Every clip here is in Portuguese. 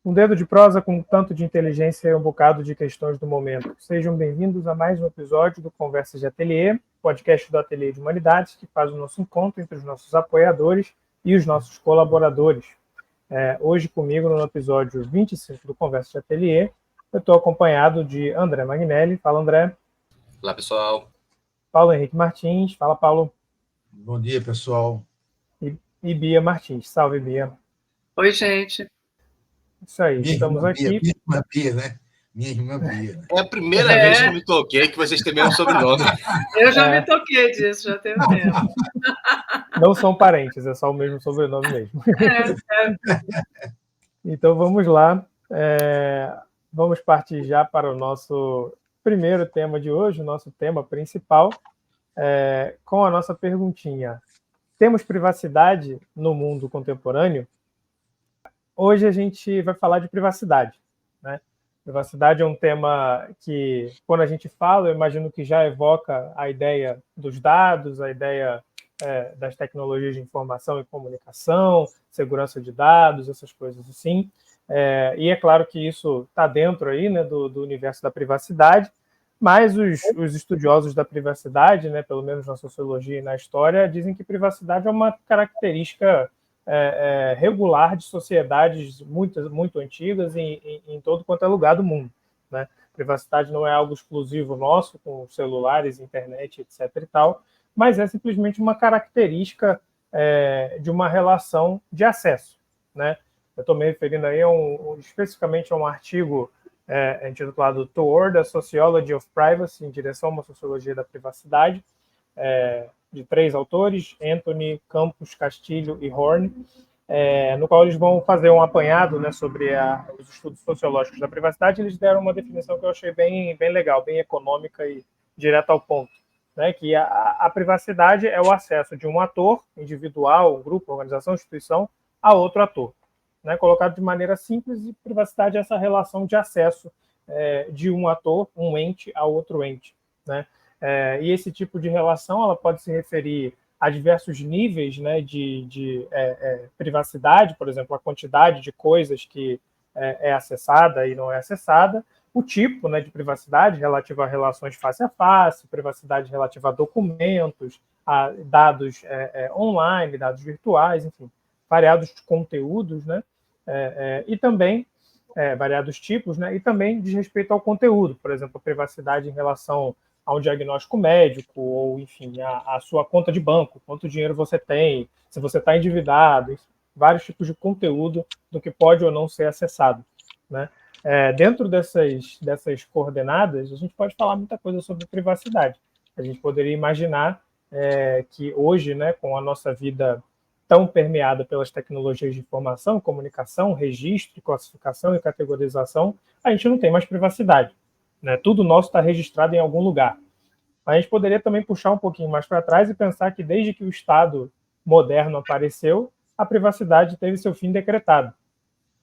Um dedo de prosa com um tanto de inteligência e um bocado de questões do momento. Sejam bem-vindos a mais um episódio do Conversas de Ateliê, podcast do Ateliê de Humanidades, que faz o nosso encontro entre os nossos apoiadores e os nossos colaboradores. Hoje comigo, no episódio 25 do Conversas de Ateliê, eu estou acompanhado de André Magnelli. Fala, André. Olá, pessoal. Paulo Henrique Martins. Fala, Paulo. Bom dia, pessoal. E Bia Martins. Salve, Bia. Oi, gente. Isso aí, estamos aqui. Minha irmã Bia, né? Minha irmã Bia. Né? É a primeira vez que eu me toquei que vocês têm mesmo sobrenome. Eu já me toquei disso, já teve tempo. Não são parentes, é só o mesmo sobrenome mesmo. Então vamos lá. Vamos partir já para o nosso primeiro tema de hoje, o nosso tema principal, com a nossa perguntinha. Temos privacidade no mundo contemporâneo? Hoje a gente vai falar de privacidade, né? Privacidade é um tema que, quando a gente fala, eu imagino que já evoca a ideia dos dados, a ideia das tecnologias de informação e comunicação, segurança de dados, essas coisas assim. E é claro que isso está dentro aí, né, do universo da privacidade, mas os estudiosos da privacidade, né, pelo menos na sociologia e na história, dizem que privacidade é uma característica regular de sociedades muito antigas em todo quanto é lugar do mundo, né? Privacidade não é algo exclusivo nosso, com celulares, internet, etc. e tal, mas é simplesmente uma característica de uma relação de acesso, né? Eu estou me referindo aí especificamente a um artigo intitulado Toward a Sociology of Privacy, em direção a uma sociologia da privacidade, de 3 autores, Anthony, Campos, Castilho e Horn, no qual eles vão fazer um apanhado, né, sobre os estudos sociológicos da privacidade. Eles deram uma definição que eu achei bem legal, bem econômica e direta ao ponto, né, que a privacidade é o acesso de um ator individual, um grupo, organização, instituição, a outro ator, né, colocado de maneira simples. E privacidade é essa relação de acesso de um ator, um ente, a outro ente, né? E esse tipo de relação ela pode se referir a diversos níveis, né, de privacidade, por exemplo, a quantidade de coisas que é acessada e não é acessada, o tipo, né, de privacidade relativa a relações face a face, privacidade relativa a documentos, a dados online, dados virtuais, enfim, variados conteúdos, né, e também variados tipos, né, e também diz respeito ao conteúdo, por exemplo, a privacidade em relação a um diagnóstico médico, ou, enfim, a sua conta de banco, quanto dinheiro você tem, se você está endividado, vários tipos de conteúdo do que pode ou não ser acessado, né? Dentro dessas coordenadas, a gente pode falar muita coisa sobre privacidade. A gente poderia imaginar que hoje, né, com a nossa vida tão permeada pelas tecnologias de informação, comunicação, registro, classificação e categorização, a gente não tem mais privacidade, né? Tudo nosso está registrado em algum lugar. A gente poderia também puxar um pouquinho mais para trás e pensar que desde que o Estado moderno apareceu, a privacidade teve seu fim decretado.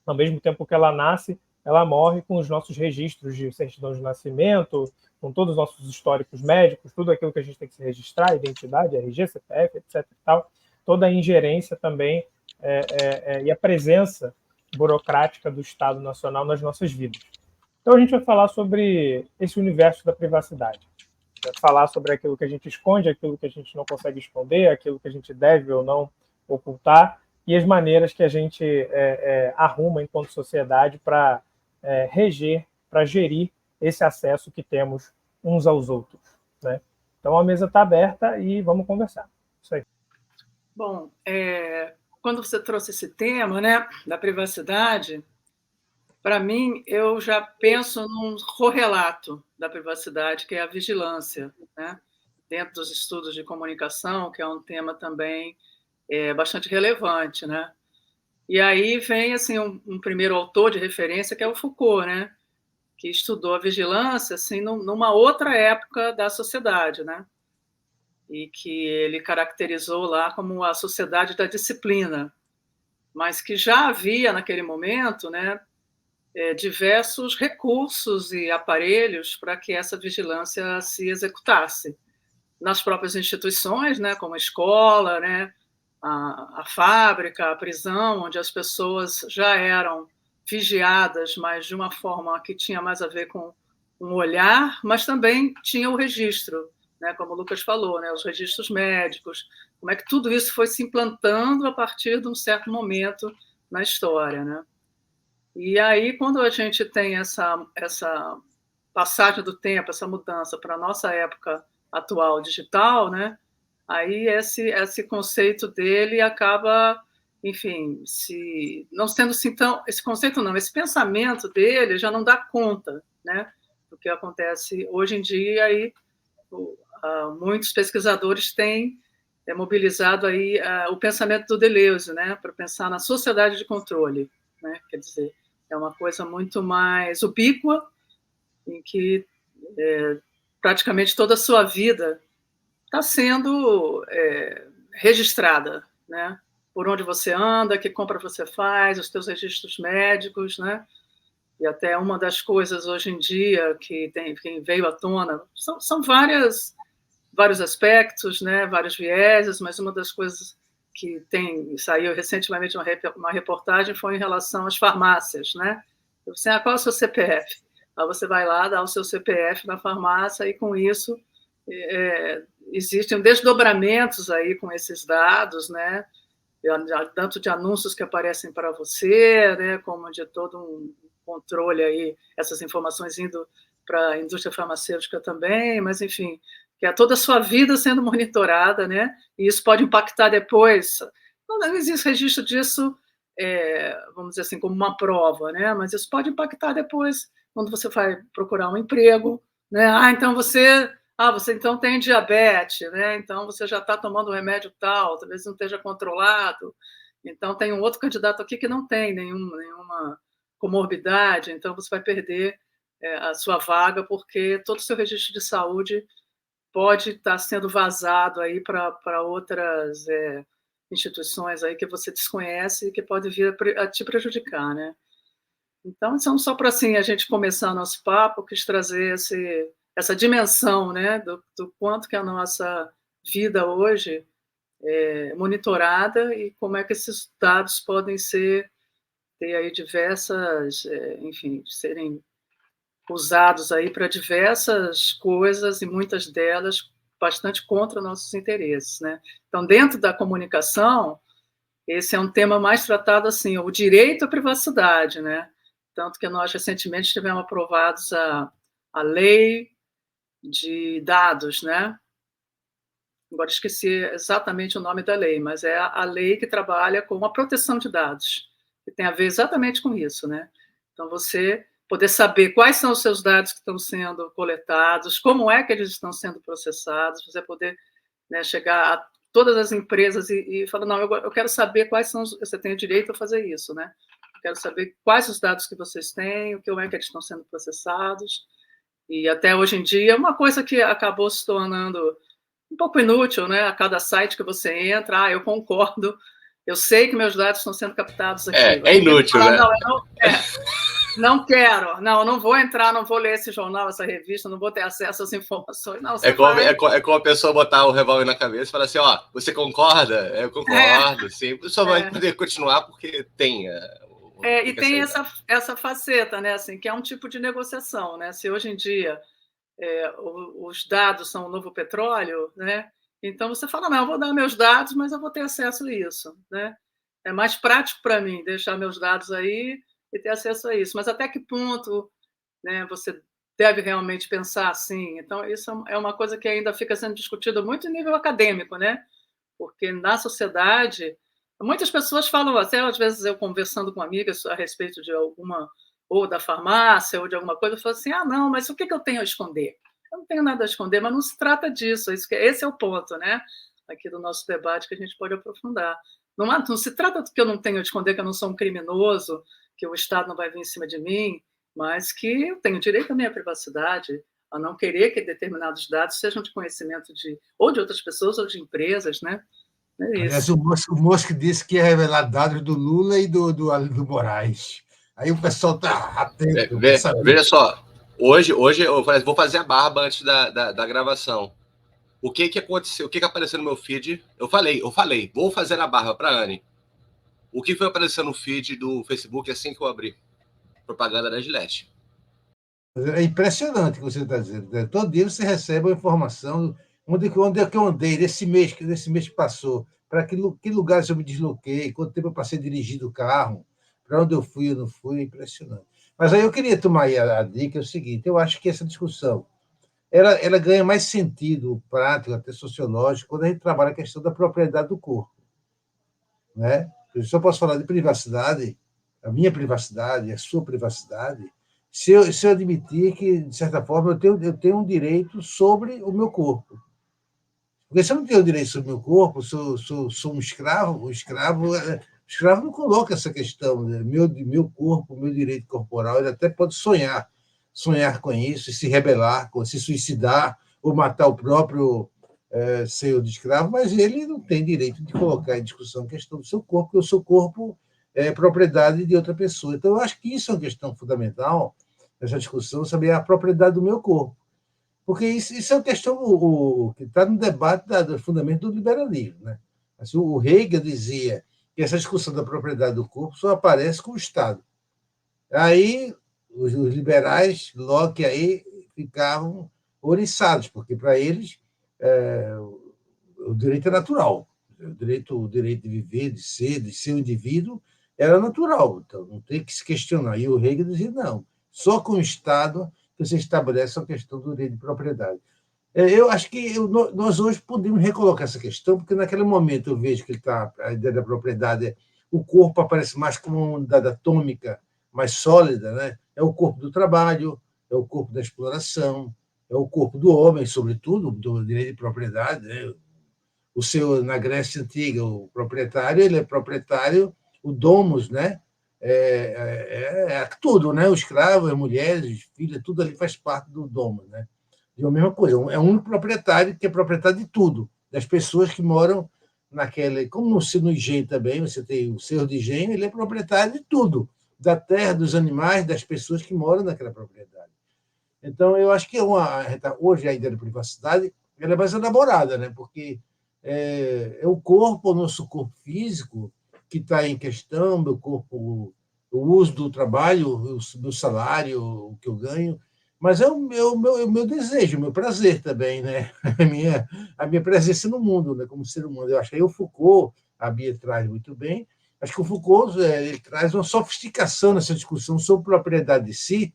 Ao mesmo tempo que ela nasce, ela morre com os nossos registros de certidão de nascimento, com todos os nossos históricos médicos, tudo aquilo que a gente tem que se registrar, identidade, RG, CPF, etc. e tal. Toda a ingerência também e a presença burocrática do Estado Nacional nas nossas vidas. Então a gente vai falar sobre esse universo da privacidade. Vai falar sobre aquilo que a gente esconde, aquilo que a gente não consegue esconder, aquilo que a gente deve ou não ocultar, e as maneiras que a gente arruma enquanto sociedade para reger, para gerir esse acesso que temos uns aos outros, né? Então a mesa está aberta e vamos conversar. Isso aí. Bom, quando você trouxe esse tema, né, da privacidade, para mim, eu já penso num correlato da privacidade, que é a vigilância, né? Dentro dos estudos de comunicação, que é um tema também bastante relevante, né? E aí vem assim um primeiro autor de referência, que é o Foucault, né? Que estudou a vigilância assim numa outra época da sociedade, né? E que ele caracterizou lá como a sociedade da disciplina, mas que já havia naquele momento, né, diversos recursos e aparelhos para que essa vigilância se executasse nas próprias instituições, né, como a escola, né, a fábrica, a prisão, onde as pessoas já eram vigiadas, mas de uma forma que tinha mais a ver com um olhar, mas também tinha o registro, né, como o Lucas falou, né, os registros médicos, como é que tudo isso foi se implantando a partir de um certo momento na história, né? E aí, quando a gente tem essa passagem do tempo, essa mudança para a nossa época atual digital, né? Aí esse conceito dele acaba, enfim, não sendo assim tão... Esse conceito não, esse pensamento dele já não dá conta, né, do que acontece hoje em dia. Aí muitos pesquisadores têm mobilizado aí o pensamento do Deleuze, né, para pensar na sociedade de controle, né? Quer dizer, é uma coisa muito mais ubíqua, em que praticamente toda a sua vida está sendo registrada, né? Por onde você anda, que compra você faz, os teus registros médicos, né? E até uma das coisas hoje em dia que veio à tona são vários aspectos, né? Vários vieses, mas uma das coisas que saiu recentemente uma reportagem foi em relação às farmácias, né? Você, qual é o seu CPF? Aí você vai lá, dá o seu CPF na farmácia e com isso existem desdobramentos aí com esses dados, né? Tanto de anúncios que aparecem para você, né? Como de todo um controle aí, essas informações indo para a indústria farmacêutica também, mas enfim, que é toda a sua vida sendo monitorada, né? E isso pode impactar depois. Não existe registro disso, vamos dizer assim, como uma prova, né? Mas isso pode impactar depois quando você vai procurar um emprego, né? Então você então tem diabetes, né? Então você já está tomando um remédio tal, talvez não esteja controlado. Então tem um outro candidato aqui que não tem nenhuma comorbidade, então você vai perder a sua vaga porque todo o seu registro de saúde pode estar sendo vazado aí para outras instituições aí que você desconhece e que pode vir a te prejudicar, né? Então, só para assim, a gente começar nosso papo, quis trazer essa dimensão, né, do quanto que a nossa vida hoje é monitorada e como é que esses dados podem ter aí diversas, enfim, serem usados aí para diversas coisas e muitas delas bastante contra nossos interesses, né? Então, dentro da comunicação, esse é um tema mais tratado assim, o direito à privacidade, né? Tanto que nós recentemente tivemos aprovados a lei de dados, né? Agora esqueci exatamente o nome da lei, mas é a lei que trabalha com a proteção de dados, que tem a ver exatamente com isso, né? Então, você poder saber quais são os seus dados que estão sendo coletados, como é que eles estão sendo processados, você poder, né, chegar a todas as empresas e falar, não, eu quero saber quais são, você tem o direito a fazer isso, né? Eu quero saber quais os dados que vocês têm, como é que eles estão sendo processados, e até hoje em dia, uma coisa que acabou se tornando um pouco inútil, né? A cada site que você entra, eu concordo, eu sei que meus dados estão sendo captados aqui. É inútil, falar, né? Não quero, não vou entrar, não vou ler esse jornal, essa revista, não vou ter acesso às informações. Não, é como a pessoa botar o revólver na cabeça e falar assim, ó, você concorda? Eu concordo, sim. Só vai poder continuar porque tem... e tem essa faceta, né, assim, que é um tipo de negociação, né? Se hoje em dia os dados são o novo petróleo, né? Então você fala, não, eu vou dar meus dados, mas eu vou ter acesso a isso, né? É mais prático para mim deixar meus dados aí e ter acesso a isso. Mas até que ponto, né, você deve realmente pensar assim? Então, isso é uma coisa que ainda fica sendo discutida muito em nível acadêmico, né? Porque na sociedade, muitas pessoas falam, até às vezes eu conversando com amigas a respeito de alguma, ou da farmácia, ou de alguma coisa, eu falo assim, não, mas o que eu tenho a esconder? Eu não tenho nada a esconder, mas não se trata disso, esse é o ponto, né? Aqui do nosso debate que a gente pode aprofundar. Não se trata do que eu não tenho a esconder, que eu não sou um criminoso, que o Estado não vai vir em cima de mim, mas que eu tenho direito à minha privacidade, a não querer que determinados dados sejam de conhecimento ou de outras pessoas ou de empresas, né? É isso. Aliás, o Mosco disse que ia revelar dados do Lula e do Moraes. Aí o pessoal está atento. Veja só, hoje eu vou fazer a barba antes da gravação. O que aconteceu? O que apareceu no meu feed? Eu falei, vou fazer a barba para a Anne. O que foi aparecer no feed do Facebook assim que eu abri? propaganda da Gillette. É impressionante o que você está dizendo, né? Todo dia você recebe uma informação onde é que eu andei nesse mês que passou, para que lugares eu me desloquei, quanto tempo eu passei dirigindo o carro, para onde eu fui ou não fui, é impressionante. Mas aí eu queria tomar aí a dica, é o seguinte, eu acho que essa discussão ela ganha mais sentido prático, até sociológico, quando a gente trabalha a questão da propriedade do corpo. Né? Eu só posso falar de privacidade, a minha privacidade, a sua privacidade, se eu admitir que, de certa forma, eu tenho um direito sobre o meu corpo. Porque se eu não tenho direito sobre o meu corpo, sou um escravo, o escravo não coloca essa questão, né? Meu corpo, meu direito corporal, ele até pode sonhar com isso, e se rebelar, se suicidar, ou matar o próprio senhor de escravo, mas ele não tem direito de colocar em discussão a questão do seu corpo, porque o seu corpo é propriedade de outra pessoa. Então, eu acho que isso é uma questão fundamental nessa discussão, saber a propriedade do meu corpo. Porque isso é uma questão que está no debate do fundamento do liberalismo. Né? Assim, o Hegel dizia que essa discussão da propriedade do corpo só aparece com o Estado. Aí, os liberais, Locke, aí, ficavam oriçados, porque, para eles, o direito é natural. O direito de viver, de ser um indivíduo, era natural. Então, não tem que se questionar. E o Hegel dizia, não, só com o Estado que você estabelece a questão do direito de propriedade. Eu acho que nós hoje podemos recolocar essa questão, porque naquele momento eu vejo que a ideia da propriedade, o corpo aparece mais como uma unidade atômica, mais sólida, né? É o corpo do trabalho, é o corpo da exploração, é o corpo do homem, sobretudo, do direito de propriedade. Né? Na Grécia Antiga, o proprietário, ele é proprietário, o domus, né? Tudo, né? O escravo, as mulheres, os filhos, tudo ali faz parte do domus, né? E a mesma coisa, é um único proprietário que é proprietário de tudo, das pessoas que moram naquele... Como no engenho também, você tem o senhor de engenho, ele é proprietário de tudo, da terra, dos animais, das pessoas que moram naquela propriedade. Então, eu acho que hoje a ideia da privacidade ela é mais elaborada, né? Porque é o corpo, o nosso corpo físico, que está em questão, meu corpo, o uso do trabalho, o meu salário, o que eu ganho, mas é o meu desejo, o meu prazer também, né? A minha presença no mundo, né? Como ser humano. Eu acho que aí o Foucault, a Bia traz muito bem, acho que o Foucault ele traz uma sofisticação nessa discussão sobre propriedade de si,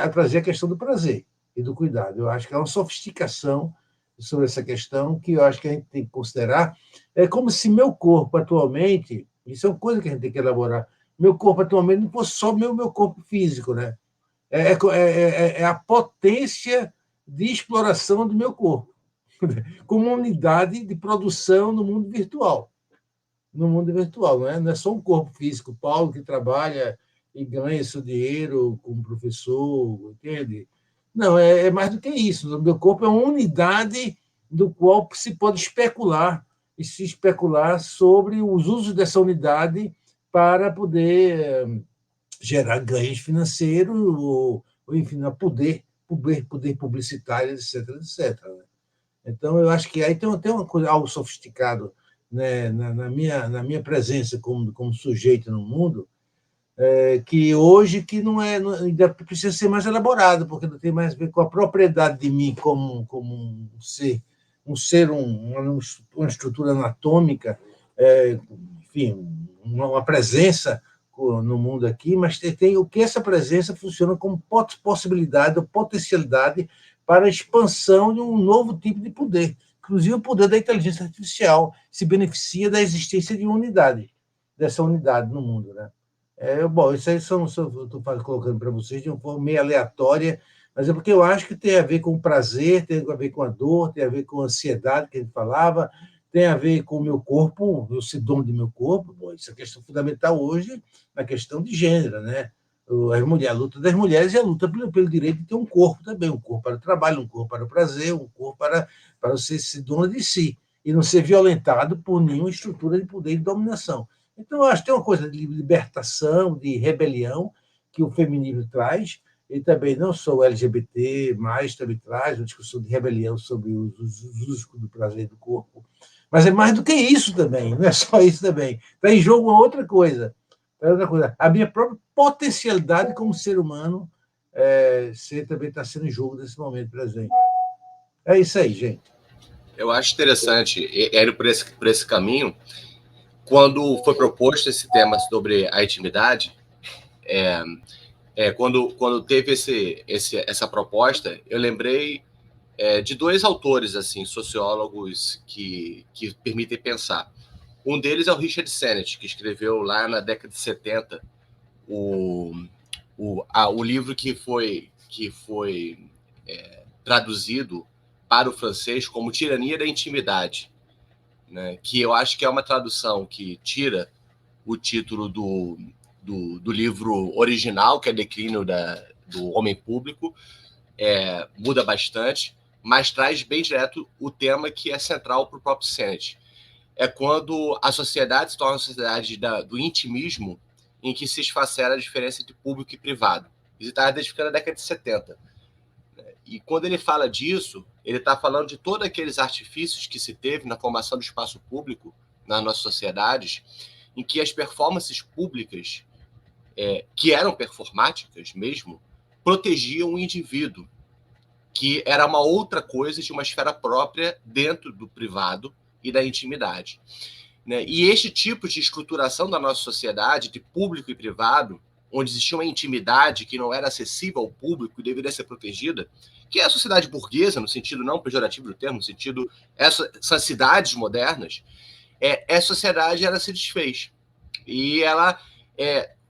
a trazer a questão do prazer e do cuidado. Eu acho que é uma sofisticação sobre essa questão que eu acho que a gente tem que considerar. É como se meu corpo atualmente, isso é uma coisa que a gente tem que elaborar, meu corpo atualmente não fosse só meu corpo físico, né? É a potência de exploração do meu corpo, como uma unidade de produção no mundo virtual. No mundo virtual, não é só um corpo físico. Paulo, que trabalha e ganha seu dinheiro como professor, entende? Não, é mais do que isso. O meu corpo é uma unidade do qual se pode especular e se especular sobre os usos dessa unidade para poder gerar ganhos financeiros ou enfim, poder publicitário, etc, etc. Então, eu acho que aí tem uma coisa, algo sofisticado, né, na minha presença como sujeito no mundo, que hoje que ainda precisa ser mais elaborado, porque não tem mais a ver com a propriedade de mim como um ser, uma estrutura anatômica, enfim, uma presença no mundo aqui, mas tem o que essa presença funciona como possibilidade ou potencialidade para a expansão de um novo tipo de poder. Inclusive, o poder da inteligência artificial se beneficia da existência de uma unidade, dessa unidade no mundo, né? Bom, isso aí eu estou colocando para vocês de uma forma meio aleatória, mas é porque eu acho que tem a ver com o prazer, tem a ver com a dor, tem a ver com a ansiedade que a gente falava, tem a ver com o meu corpo, o dono do meu corpo. Bom, isso é questão fundamental hoje na questão de gênero, né? A luta das mulheres e a luta pelo direito de ter um corpo também, um corpo para o trabalho, um corpo para o prazer, um corpo para você ser dono de si e não ser violentado por nenhuma estrutura de poder e de dominação. Então, eu acho que tem uma coisa de libertação, de rebelião, que o feminismo traz, e também não só o LGBT, mas também traz uma discussão de rebelião sobre os usos do prazer do corpo. Mas é mais do que isso também, não é só isso também. Está em jogo uma outra coisa. É outra coisa. A minha própria potencialidade como ser humano também está sendo em jogo nesse momento presente. É isso aí, gente. Eu acho interessante, indo por esse caminho, quando foi proposto esse tema sobre a intimidade, quando teve essa proposta, eu lembrei de dois autores, assim, sociólogos que permitem pensar. Um deles é o Richard Sennett, que escreveu lá na década de 70 o livro que foi traduzido para o francês como Tirania da Intimidade, né? Que eu acho que é uma tradução que tira o título do livro original, que é Declínio do Homem Público, muda bastante, mas traz bem direto o tema que é central para o próprio Sennett. É quando a sociedade se torna uma sociedade do intimismo, em que se esfacera a diferença entre público e privado. Isso está identificando na década de 70. E quando ele fala disso, ele está falando de todos aqueles artifícios que se teve na formação do espaço público nas nossas sociedades, em que as performances públicas, que eram performáticas mesmo, protegiam o indivíduo, que era uma outra coisa de uma esfera própria dentro do privado e da intimidade. Né? E este tipo de estruturação da nossa sociedade, de público e privado, onde existia uma intimidade que não era acessível ao público e deveria ser protegida, que é a sociedade burguesa, no sentido não pejorativo do termo, no sentido essas cidades modernas, essa sociedade ela se desfez. E ela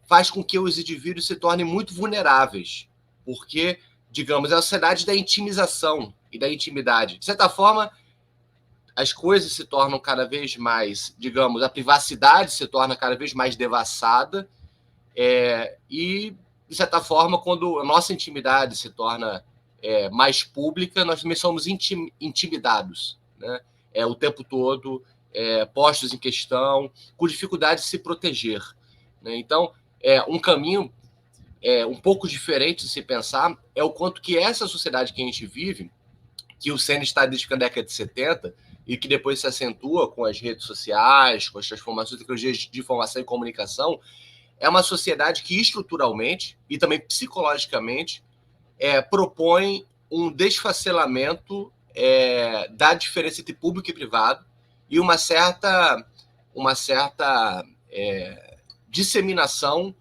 faz com que os indivíduos se tornem muito vulneráveis, porque, digamos, é a sociedade da intimização e da intimidade. De certa forma, as coisas se tornam cada vez mais, digamos, a privacidade se torna cada vez mais devassada, e, de certa forma, quando a nossa intimidade se torna mais pública, nós também somos intimidados, né? O tempo todo, postos em questão, com dificuldade de se proteger. Né? Então, um caminho um pouco diferente de se pensar é o quanto que essa sociedade que a gente vive, que o Sennett está identificando na década de 70, e que depois se acentua com as redes sociais, com as transformações de tecnologias de informação e comunicação, é uma sociedade que estruturalmente e também psicologicamente propõe um desfacelamento da diferença entre público e privado e uma certa disseminação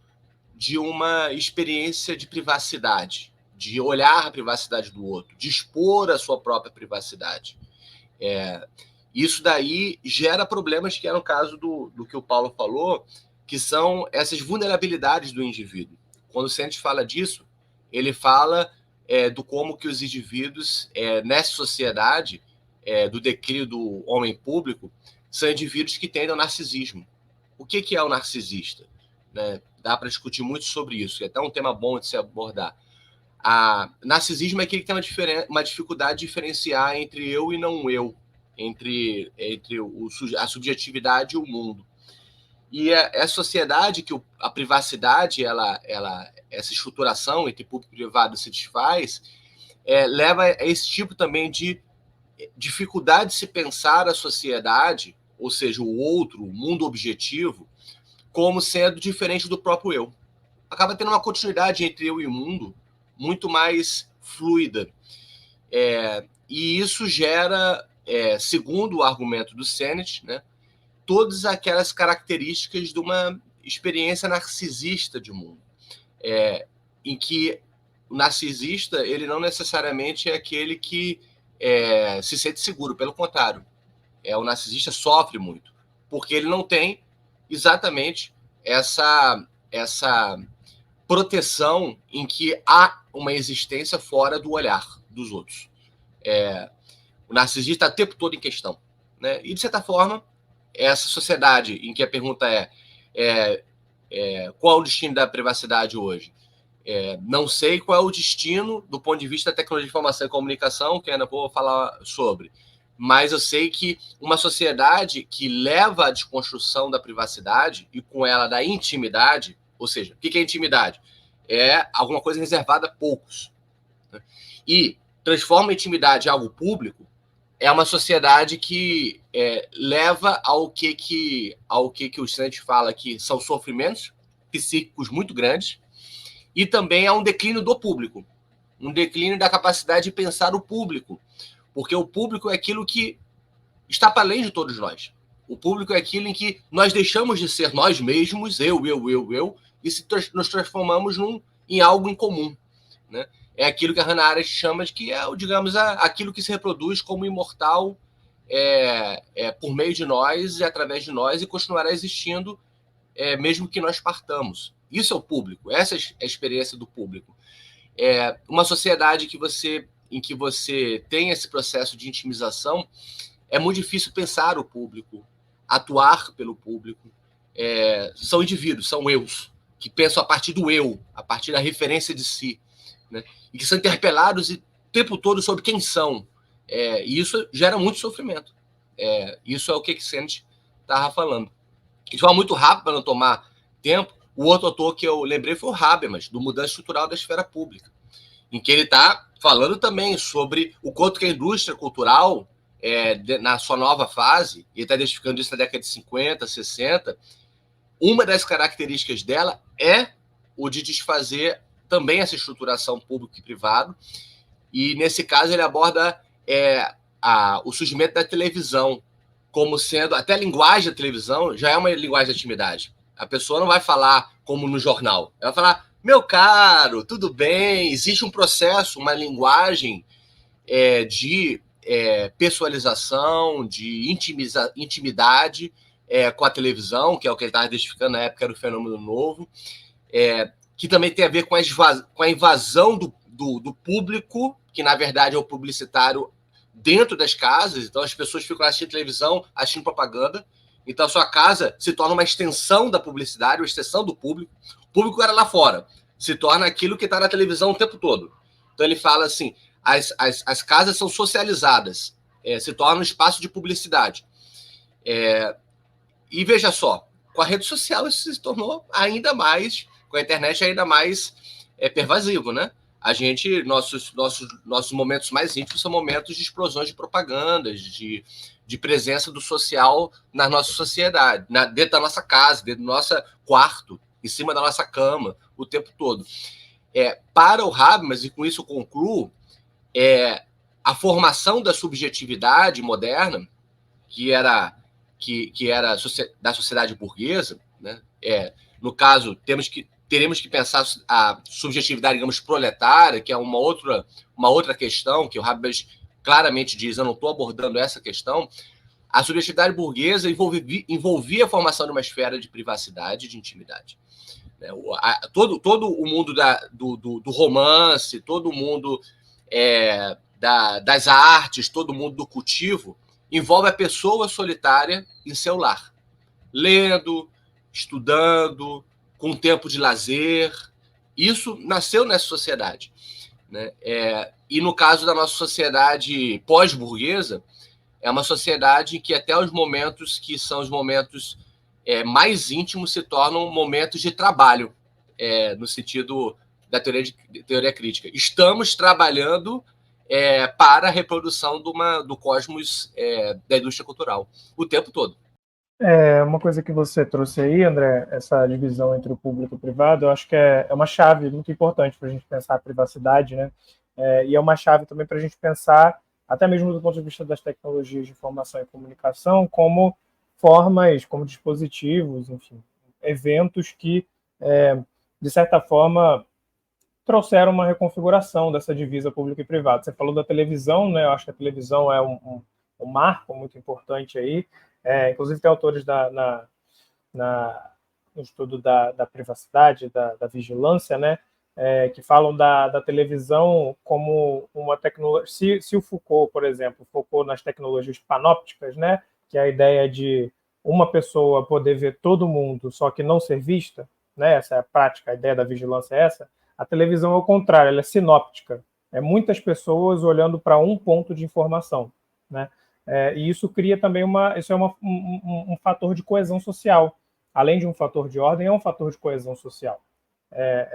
de uma experiência de privacidade, de olhar a privacidade do outro, de expor a sua própria privacidade. Isso daí gera problemas que é no caso do que o Paulo falou, que são essas vulnerabilidades do indivíduo. Quando o Sennett fala disso, ele fala do como que os indivíduos, nessa sociedade do declínio do homem público, são indivíduos que tendem ao narcisismo. O que é o narcisista? Né? Dá para discutir muito sobre isso, é até um tema bom de se abordar. Narcisismo é aquele que tem uma dificuldade de diferenciar entre eu e não eu, entre a subjetividade e o mundo. E a sociedade que a privacidade, essa estruturação entre público e privado se desfaz, leva a esse tipo também de dificuldade de se pensar a sociedade, ou seja, o outro, o mundo objetivo, como sendo diferente do próprio eu. Acaba tendo uma continuidade entre eu e o mundo muito mais fluida. E isso gera, segundo o argumento do Sennett, né, todas aquelas características de uma experiência narcisista de mundo, em que o narcisista ele não necessariamente é aquele que se sente seguro, pelo contrário. O narcisista sofre muito, porque ele não tem exatamente essa proteção em que há uma existência fora do olhar dos outros. O narcisista está o tempo todo em questão. Né? E, de certa forma, essa sociedade em que a pergunta qual é o destino da privacidade hoje? Não sei qual é o destino do ponto de vista da tecnologia de informação e comunicação, que ainda vou falar sobre. Mas eu sei que uma sociedade que leva à desconstrução da privacidade e com ela da intimidade, ou seja, o que é intimidade? É alguma coisa reservada a poucos. Né? E transforma a intimidade em algo público, é uma sociedade que leva ao que o Sennett fala que são sofrimentos psíquicos muito grandes, e também há um declínio do público, um declínio da capacidade de pensar o público, porque o público é aquilo que está para além de todos nós. O público é aquilo em que nós deixamos de ser nós mesmos, eu, e nos transformamos em algo em comum, né? É aquilo que a Hannah Arendt chama de que é, digamos, aquilo que se reproduz como imortal por meio de nós e através de nós, e continuará existindo mesmo que nós partamos. Isso é o público, essa é a experiência do público. Uma sociedade em que você tem esse processo de intimização, é muito difícil pensar o público, atuar pelo público. São indivíduos, são eus, que pensam a partir do eu, a partir da referência de si, né? E que são interpelados o tempo todo sobre quem são. E isso gera muito sofrimento. Isso é o que Sennett estava falando. De forma muito rápida, para não tomar tempo, o outro autor que eu lembrei foi o Habermas, do Mudança Estrutural da Esfera Pública, em que ele está falando também sobre o quanto que a indústria cultural, na sua nova fase, e está identificando isso na década de 50, 60, uma das características dela é o de desfazer também essa estruturação público e privado, e nesse caso ele aborda o surgimento da televisão, como sendo, até a linguagem da televisão já é uma linguagem de intimidade. A pessoa não vai falar como no jornal, ela vai falar, meu caro, tudo bem, existe um processo, uma linguagem de pessoalização, de intimidade com a televisão, que é o que ele estava identificando na época, era o fenômeno novo, que também tem a ver com a invasão do público, que na verdade é o publicitário dentro das casas. Então as pessoas ficam assistindo televisão, assistindo propaganda, então a sua casa se torna uma extensão da publicidade, uma extensão do público. O público era lá fora, se torna aquilo que está na televisão o tempo todo. Então ele fala assim, as casas são socializadas, se tornam um espaço de publicidade. E veja só, com a rede social isso se tornou ainda mais, com a internet ainda mais pervasivo, né? Nossos momentos mais íntimos são momentos de explosões de propagandas, de presença do social na nossa sociedade, dentro da nossa casa, dentro do nosso quarto, em cima da nossa cama, o tempo todo. Para o Habermas, e com isso eu concluo, a formação da subjetividade moderna, que era da sociedade burguesa, né? No caso, teremos que pensar a subjetividade, digamos, proletária, que é uma outra questão, que o Habermas claramente diz, eu não estou abordando essa questão. A subjetividade burguesa envolvia a formação de uma esfera de privacidade e de intimidade. Todo o mundo do romance, todo o mundo das artes, todo o mundo do cultivo, envolve a pessoa solitária em seu lar, lendo, estudando, com tempo de lazer. Isso nasceu nessa sociedade, né? E no caso da nossa sociedade pós-burguesa, é uma sociedade em que até os momentos que são os momentos mais íntimos se tornam momentos de trabalho, no sentido da teoria crítica. Estamos trabalhando para a reprodução do cosmos da indústria cultural o tempo todo. Uma coisa que você trouxe aí, André, essa divisão entre o público e o privado, eu acho que é uma chave muito importante para a gente pensar a privacidade, né? E é uma chave também para a gente pensar, até mesmo do ponto de vista das tecnologias de informação e comunicação, como formas, como dispositivos, enfim, eventos que, de certa forma, trouxeram uma reconfiguração dessa divisa público e privado. Você falou da televisão, né? Eu acho que a televisão é um marco muito importante aí. Inclusive tem autores no estudo da privacidade, da vigilância, né? Que falam da televisão como uma tecnologia. Se o Foucault, por exemplo, focou nas tecnologias panópticas, né? Que é a ideia de uma pessoa poder ver todo mundo, só que não ser vista, né? Essa é a prática, a ideia da vigilância é essa. A televisão é o contrário, ela é sinóptica. Muitas pessoas olhando para um ponto de informação, né? E isso cria também um fator de coesão social. Além de um fator de ordem, é um fator de coesão social.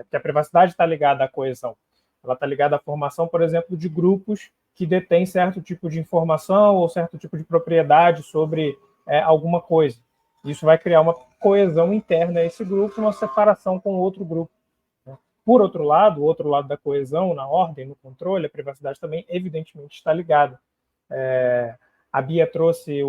Que a privacidade está ligada à coesão. Ela está ligada à formação, por exemplo, de grupos que detêm certo tipo de informação ou certo tipo de propriedade sobre alguma coisa, Isso vai criar uma coesão interna a esse grupo, uma separação com outro grupo. Por outro lado, o outro lado da coesão, na ordem, no controle, a privacidade também, evidentemente, está ligada. A Bia trouxe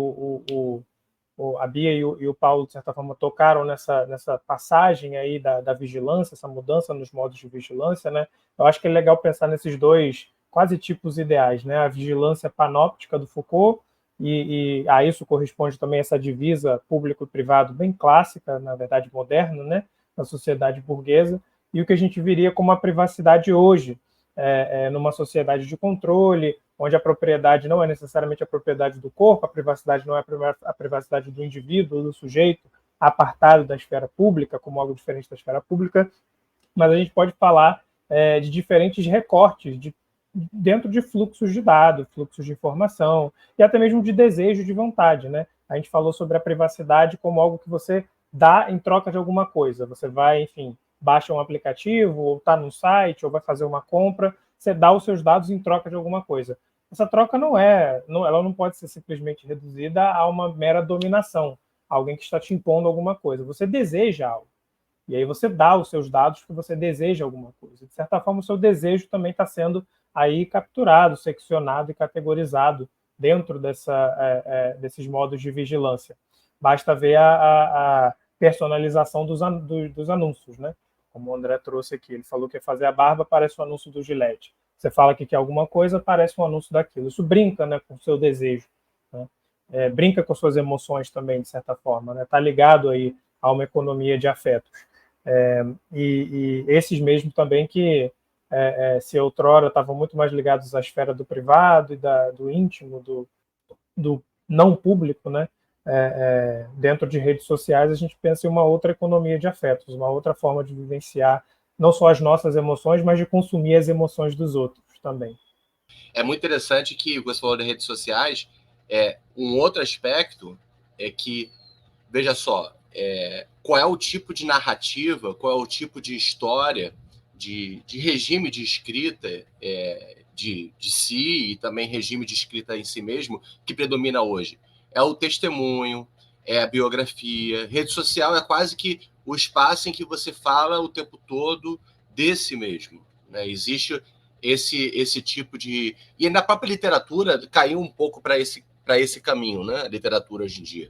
a Bia e o Paulo, de certa forma, tocaram nessa passagem aí da vigilância, essa mudança nos modos de vigilância, né? Eu acho que é legal pensar nesses dois quase tipos ideais, né? A vigilância panóptica do Foucault, e a isso corresponde também essa divisa público e privado bem clássica, na verdade moderna, né? Na sociedade burguesa, e o que a gente viria como a privacidade hoje, numa sociedade de controle, onde a propriedade não é necessariamente a propriedade do corpo, a privacidade não é a privacidade do indivíduo, do sujeito, apartado da esfera pública, como algo diferente da esfera pública, mas a gente pode falar de diferentes recortes dentro de fluxos de dados, fluxos de informação, e até mesmo de desejo, de vontade, né? A gente falou sobre a privacidade como algo que você dá em troca de alguma coisa. Você vai, enfim, baixa um aplicativo, ou está num site, ou vai fazer uma compra, você dá os seus dados em troca de alguma coisa. Essa troca ela não pode ser simplesmente reduzida a uma mera dominação, alguém que está te impondo alguma coisa. Você deseja algo. E aí você dá os seus dados porque você deseja alguma coisa. De certa forma, o seu desejo também está sendo aí capturado, seccionado e categorizado dentro desses modos de vigilância. Basta ver a personalização dos anúncios, né? Como o André trouxe aqui. Ele falou que ia fazer a barba, parece o anúncio do Gillette. Você fala que quer alguma coisa, parece um anúncio daquilo. Isso brinca, né, com o seu desejo, né? Brinca com suas emoções também, de certa forma, né? Está ligado aí a uma economia de afetos. E esses mesmo também que, se outrora estavam muito mais ligados à esfera do privado e do íntimo, do não público, né? Dentro de redes sociais, a gente pensa em uma outra economia de afetos, uma outra forma de vivenciar não só as nossas emoções, mas de consumir as emoções dos outros também. É muito interessante que você falou das redes sociais. Um outro aspecto é que, veja só, qual é o tipo de narrativa, qual é o tipo de história, de regime de escrita de si e também regime de escrita em si mesmo que predomina hoje. É o testemunho, é a biografia. Rede social é quase que o espaço em que você fala o tempo todo de si mesmo, né? Existe esse tipo de... E na própria literatura caiu um pouco para esse caminho, né? A literatura hoje em dia.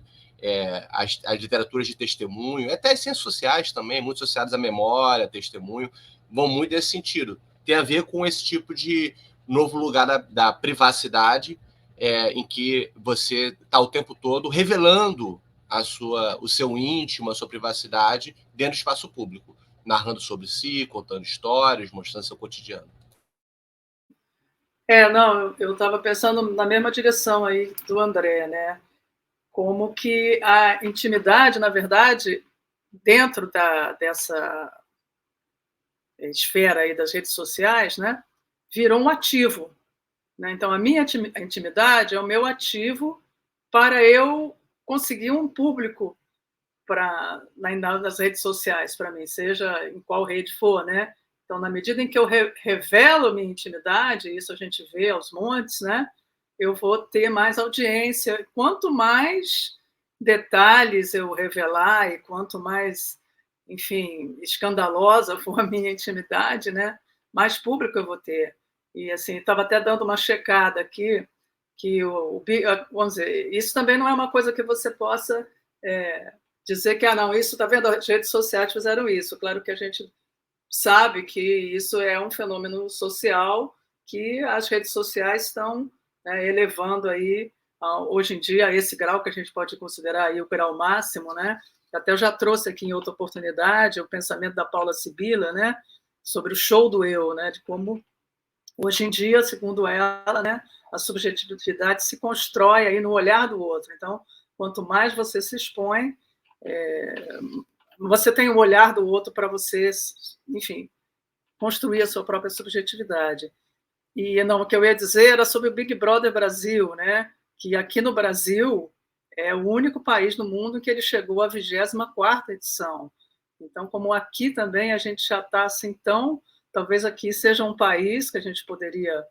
As literaturas de testemunho, até as ciências sociais também, muito associadas à memória, testemunho, vão muito nesse sentido. Tem a ver com esse tipo de novo lugar da privacidade, em que você está o tempo todo revelando o seu íntimo, a sua privacidade dentro do espaço público, narrando sobre si, contando histórias, mostrando seu cotidiano. Não, eu estava pensando na mesma direção aí do André, né? Como que a intimidade, na verdade, dentro dessa esfera aí das redes sociais, né, virou um ativo, né? Então, a minha intimidade é o meu ativo para eu conseguir um público nas redes sociais para mim, seja em qual rede for, né? Então, na medida em que eu revelo minha intimidade, isso a gente vê aos montes, né? Eu vou ter mais audiência. Quanto mais detalhes eu revelar e quanto mais, enfim, escandalosa for a minha intimidade, né? Mais público eu vou ter. E assim, estava até dando uma checada aqui que vamos dizer, isso também não é uma coisa que você possa dizer que não, isso está vendo, as redes sociais fizeram isso. Claro que a gente sabe que isso é um fenômeno social que as redes sociais estão elevando aí hoje em dia a esse grau que a gente pode considerar aí o grau máximo, né? Até eu já trouxe aqui em outra oportunidade o pensamento da Paula Sibila, né? Sobre o show do eu, né? De como hoje em dia, segundo ela, né? A subjetividade se constrói aí no olhar do outro. Então, quanto mais você se expõe, você tem o olhar do outro para você, enfim, construir a sua própria subjetividade. E não, o que eu ia dizer era sobre o Big Brother Brasil, né? Que aqui no Brasil é o único país no mundo que ele chegou à 24ª edição. Então, como aqui também a gente já está assim tão... Talvez aqui seja um país que a gente poderia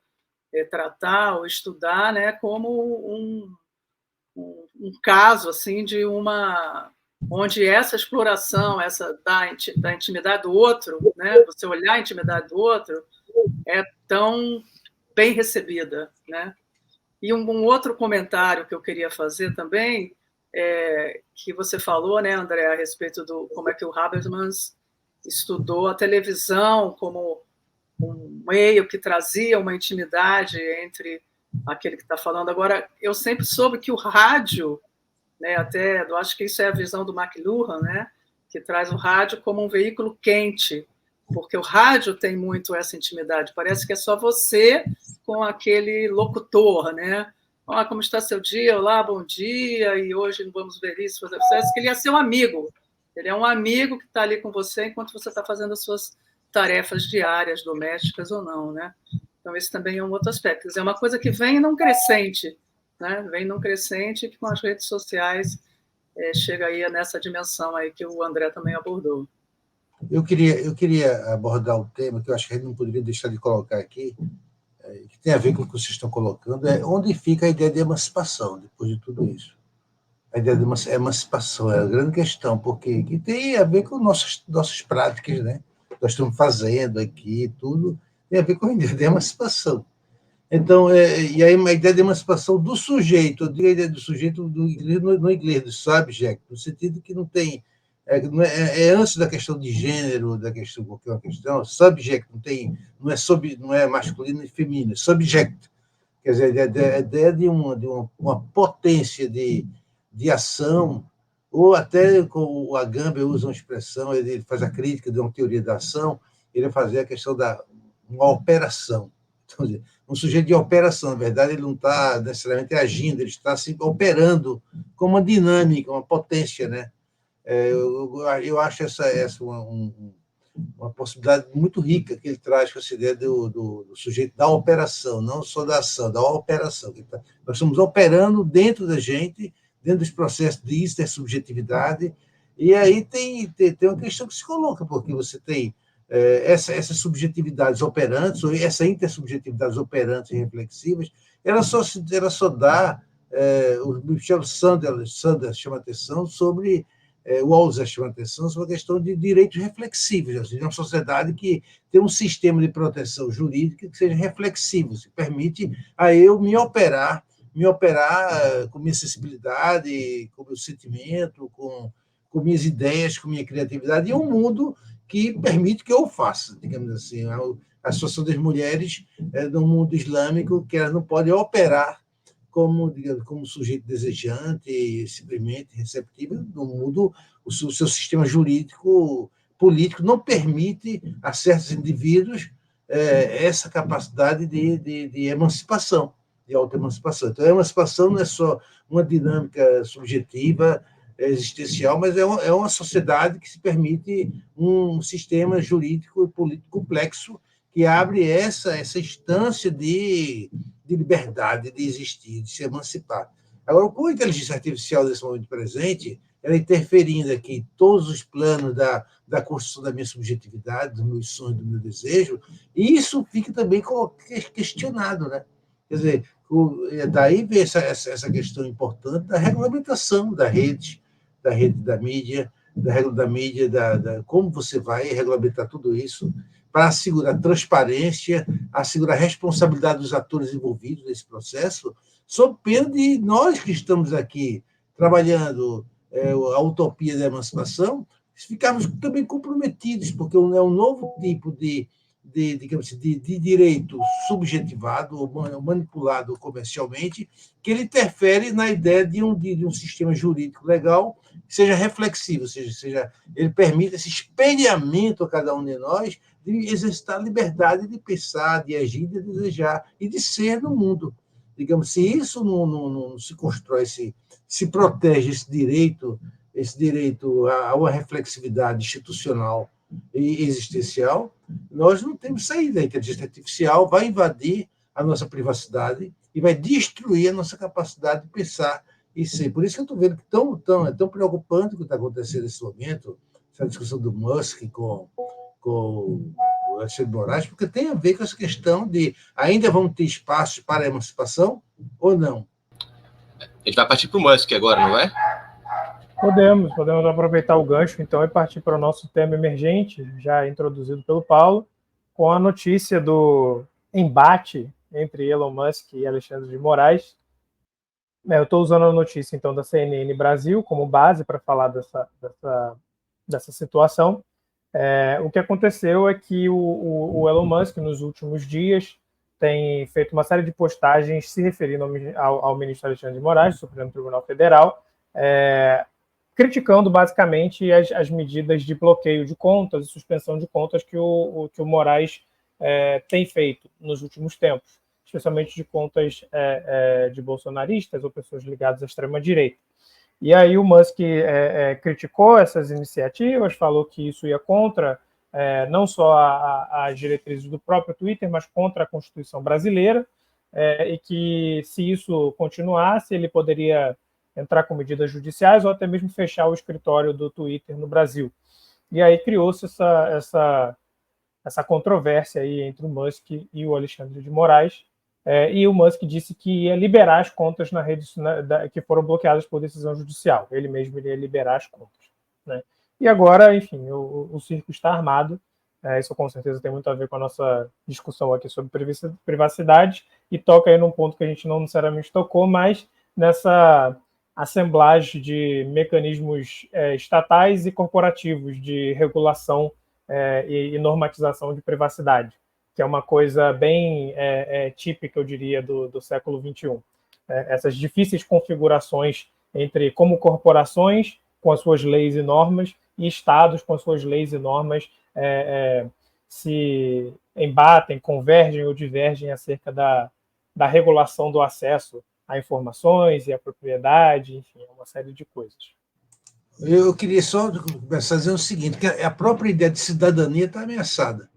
tratar ou estudar, né, como um caso assim de uma onde essa exploração da intimidade do outro, né, você olhar a intimidade do outro, é tão bem recebida, né? E um outro comentário que eu queria fazer também, que você falou, né, André, a respeito do como é que o Habermas estudou a televisão como um meio que trazia uma intimidade entre aquele que está falando. Agora, eu sempre soube que o rádio, né, até eu acho que isso é a visão do McLuhan, né, que traz o rádio como um veículo quente, porque o rádio tem muito essa intimidade. Parece que é só você com aquele locutor, né? Ah, como está seu dia? Olá, bom dia, e hoje vamos ver isso, fazer isso. Que ele é seu amigo. Ele é um amigo que está ali com você enquanto você está fazendo as suas tarefas diárias, domésticas ou não, né? Então, esse também é um outro aspecto. É uma coisa que vem num crescente, né? Vem num crescente que com as redes sociais chega aí nessa dimensão aí que o André também abordou. Eu queria abordar um tema que eu acho que a gente não poderia deixar de colocar aqui, que tem a ver com o que vocês estão colocando, é onde fica a ideia de emancipação, depois de tudo isso. A ideia de emancipação é a grande questão, porque que tem a ver com nossas práticas, né? Nós estamos fazendo aqui, tudo tem a ver com a ideia de emancipação. Então, e aí a ideia de emancipação do sujeito, eu digo a ideia do sujeito no inglês, do subject, no sentido que não tem... antes da questão de gênero, da questão qualquer uma questão, subject não é masculino e feminino, é subject. Quer dizer, a ideia de uma potência de ação, ou até com o Agamben usa uma expressão, ele faz a crítica de uma teoria da ação, ele vai fazer a questão da uma operação. Então, um sujeito de operação, na verdade, ele não está necessariamente agindo, ele está se operando com uma dinâmica, uma potência, né? Eu acho essa uma possibilidade muito rica que ele traz com essa ideia do sujeito da operação, não só da ação, da operação. Nós estamos operando dentro da gente, dentro dos processos de intersubjetividade, e aí tem uma questão que se coloca, porque você tem essas subjetividades operantes, ou essa intersubjetividades operantes e reflexivas, ela só dá... o Michel Sanders chama atenção sobre... o Walzer chama atenção sobre a questão de direitos reflexivos, ou seja, uma sociedade que tem um sistema de proteção jurídica que seja reflexivo, que permite a eu me operar com minha sensibilidade, com meu sentimento, com minhas ideias, com minha criatividade, e um mundo que permite que eu faça, digamos assim. A situação das mulheres no mundo islâmico, que elas não podem operar como sujeito desejante, simplesmente receptivo, no mundo, o seu sistema jurídico, político, não permite a certos indivíduos essa capacidade de emancipação, de autoemancipação. Então, a emancipação não é só uma dinâmica subjetiva, existencial, mas é uma sociedade que se permite um sistema jurídico e político complexo que abre essa instância de liberdade, de existir, de se emancipar. Agora, com a inteligência artificial nesse momento presente, ela interferindo aqui em todos os planos da construção da minha subjetividade, dos meus sonhos, do meu desejo, e isso fica também questionado, né? Quer dizer, daí vem essa questão importante da regulamentação da rede da mídia, da regra da mídia, como você vai regulamentar tudo isso para assegurar transparência, assegurar a responsabilidade dos atores envolvidos nesse processo, sob pena de nós que estamos aqui trabalhando a utopia da emancipação, ficarmos também comprometidos, porque é um novo tipo de direito subjetivado ou manipulado comercialmente, que ele interfere na ideia de um sistema jurídico legal que seja reflexivo, seja ele permite esse espelhamento a cada um de nós de exercitar a liberdade de pensar, de agir, de desejar e de ser no mundo. Digamos, se isso não se constrói, se protege esse direito a uma reflexividade institucional e existencial, nós não temos saída. A inteligência artificial vai invadir a nossa privacidade e vai destruir a nossa capacidade de pensar e ser. Por isso que eu estou vendo que é tão preocupante o que está acontecendo nesse momento, essa discussão do Musk com o Alexandre de Moraes, porque tem a ver com essa questão de ainda vão ter espaço para a emancipação ou não. A gente vai partir para o Musk agora, não é? Podemos aproveitar o gancho, então, e partir para o nosso tema emergente, já introduzido pelo Paulo, com a notícia do embate entre Elon Musk e Alexandre de Moraes. Eu estou usando a notícia, então, da CNN Brasil como base para falar dessa situação. O que aconteceu é que o Elon Musk, nos últimos dias, tem feito uma série de postagens se referindo ao ministro Alexandre de Moraes, do Supremo Tribunal Federal, criticando basicamente as medidas de bloqueio de contas e suspensão de contas que o Moraes tem feito nos últimos tempos, especialmente de contas de bolsonaristas ou pessoas ligadas à extrema-direita. E aí o Musk criticou essas iniciativas, falou que isso ia contra não só as diretrizes do próprio Twitter, mas contra a Constituição brasileira, e que se isso continuasse, ele poderia entrar com medidas judiciais ou até mesmo fechar o escritório do Twitter no Brasil. E aí criou-se essa controvérsia aí entre o Musk e o Alexandre de Moraes, e o Musk disse que ia liberar as contas na rede que foram bloqueadas por decisão judicial. Ele mesmo iria liberar as contas, né? E agora, enfim, o circo está armado. Isso com certeza tem muito a ver com a nossa discussão aqui sobre privacidade e toca aí num ponto que a gente não necessariamente tocou, mas nessa assemblagem de mecanismos estatais e corporativos de regulação e normatização de privacidade, que é uma coisa bem típica, eu diria, do século XXI. Essas difíceis configurações entre como corporações, com as suas leis e normas, e estados, com as suas leis e normas, se embatem, convergem ou divergem acerca da regulação do acesso a informações e a propriedade, enfim, uma série de coisas. Eu queria só começar dizendo o seguinte, que a própria ideia de cidadania está ameaçada.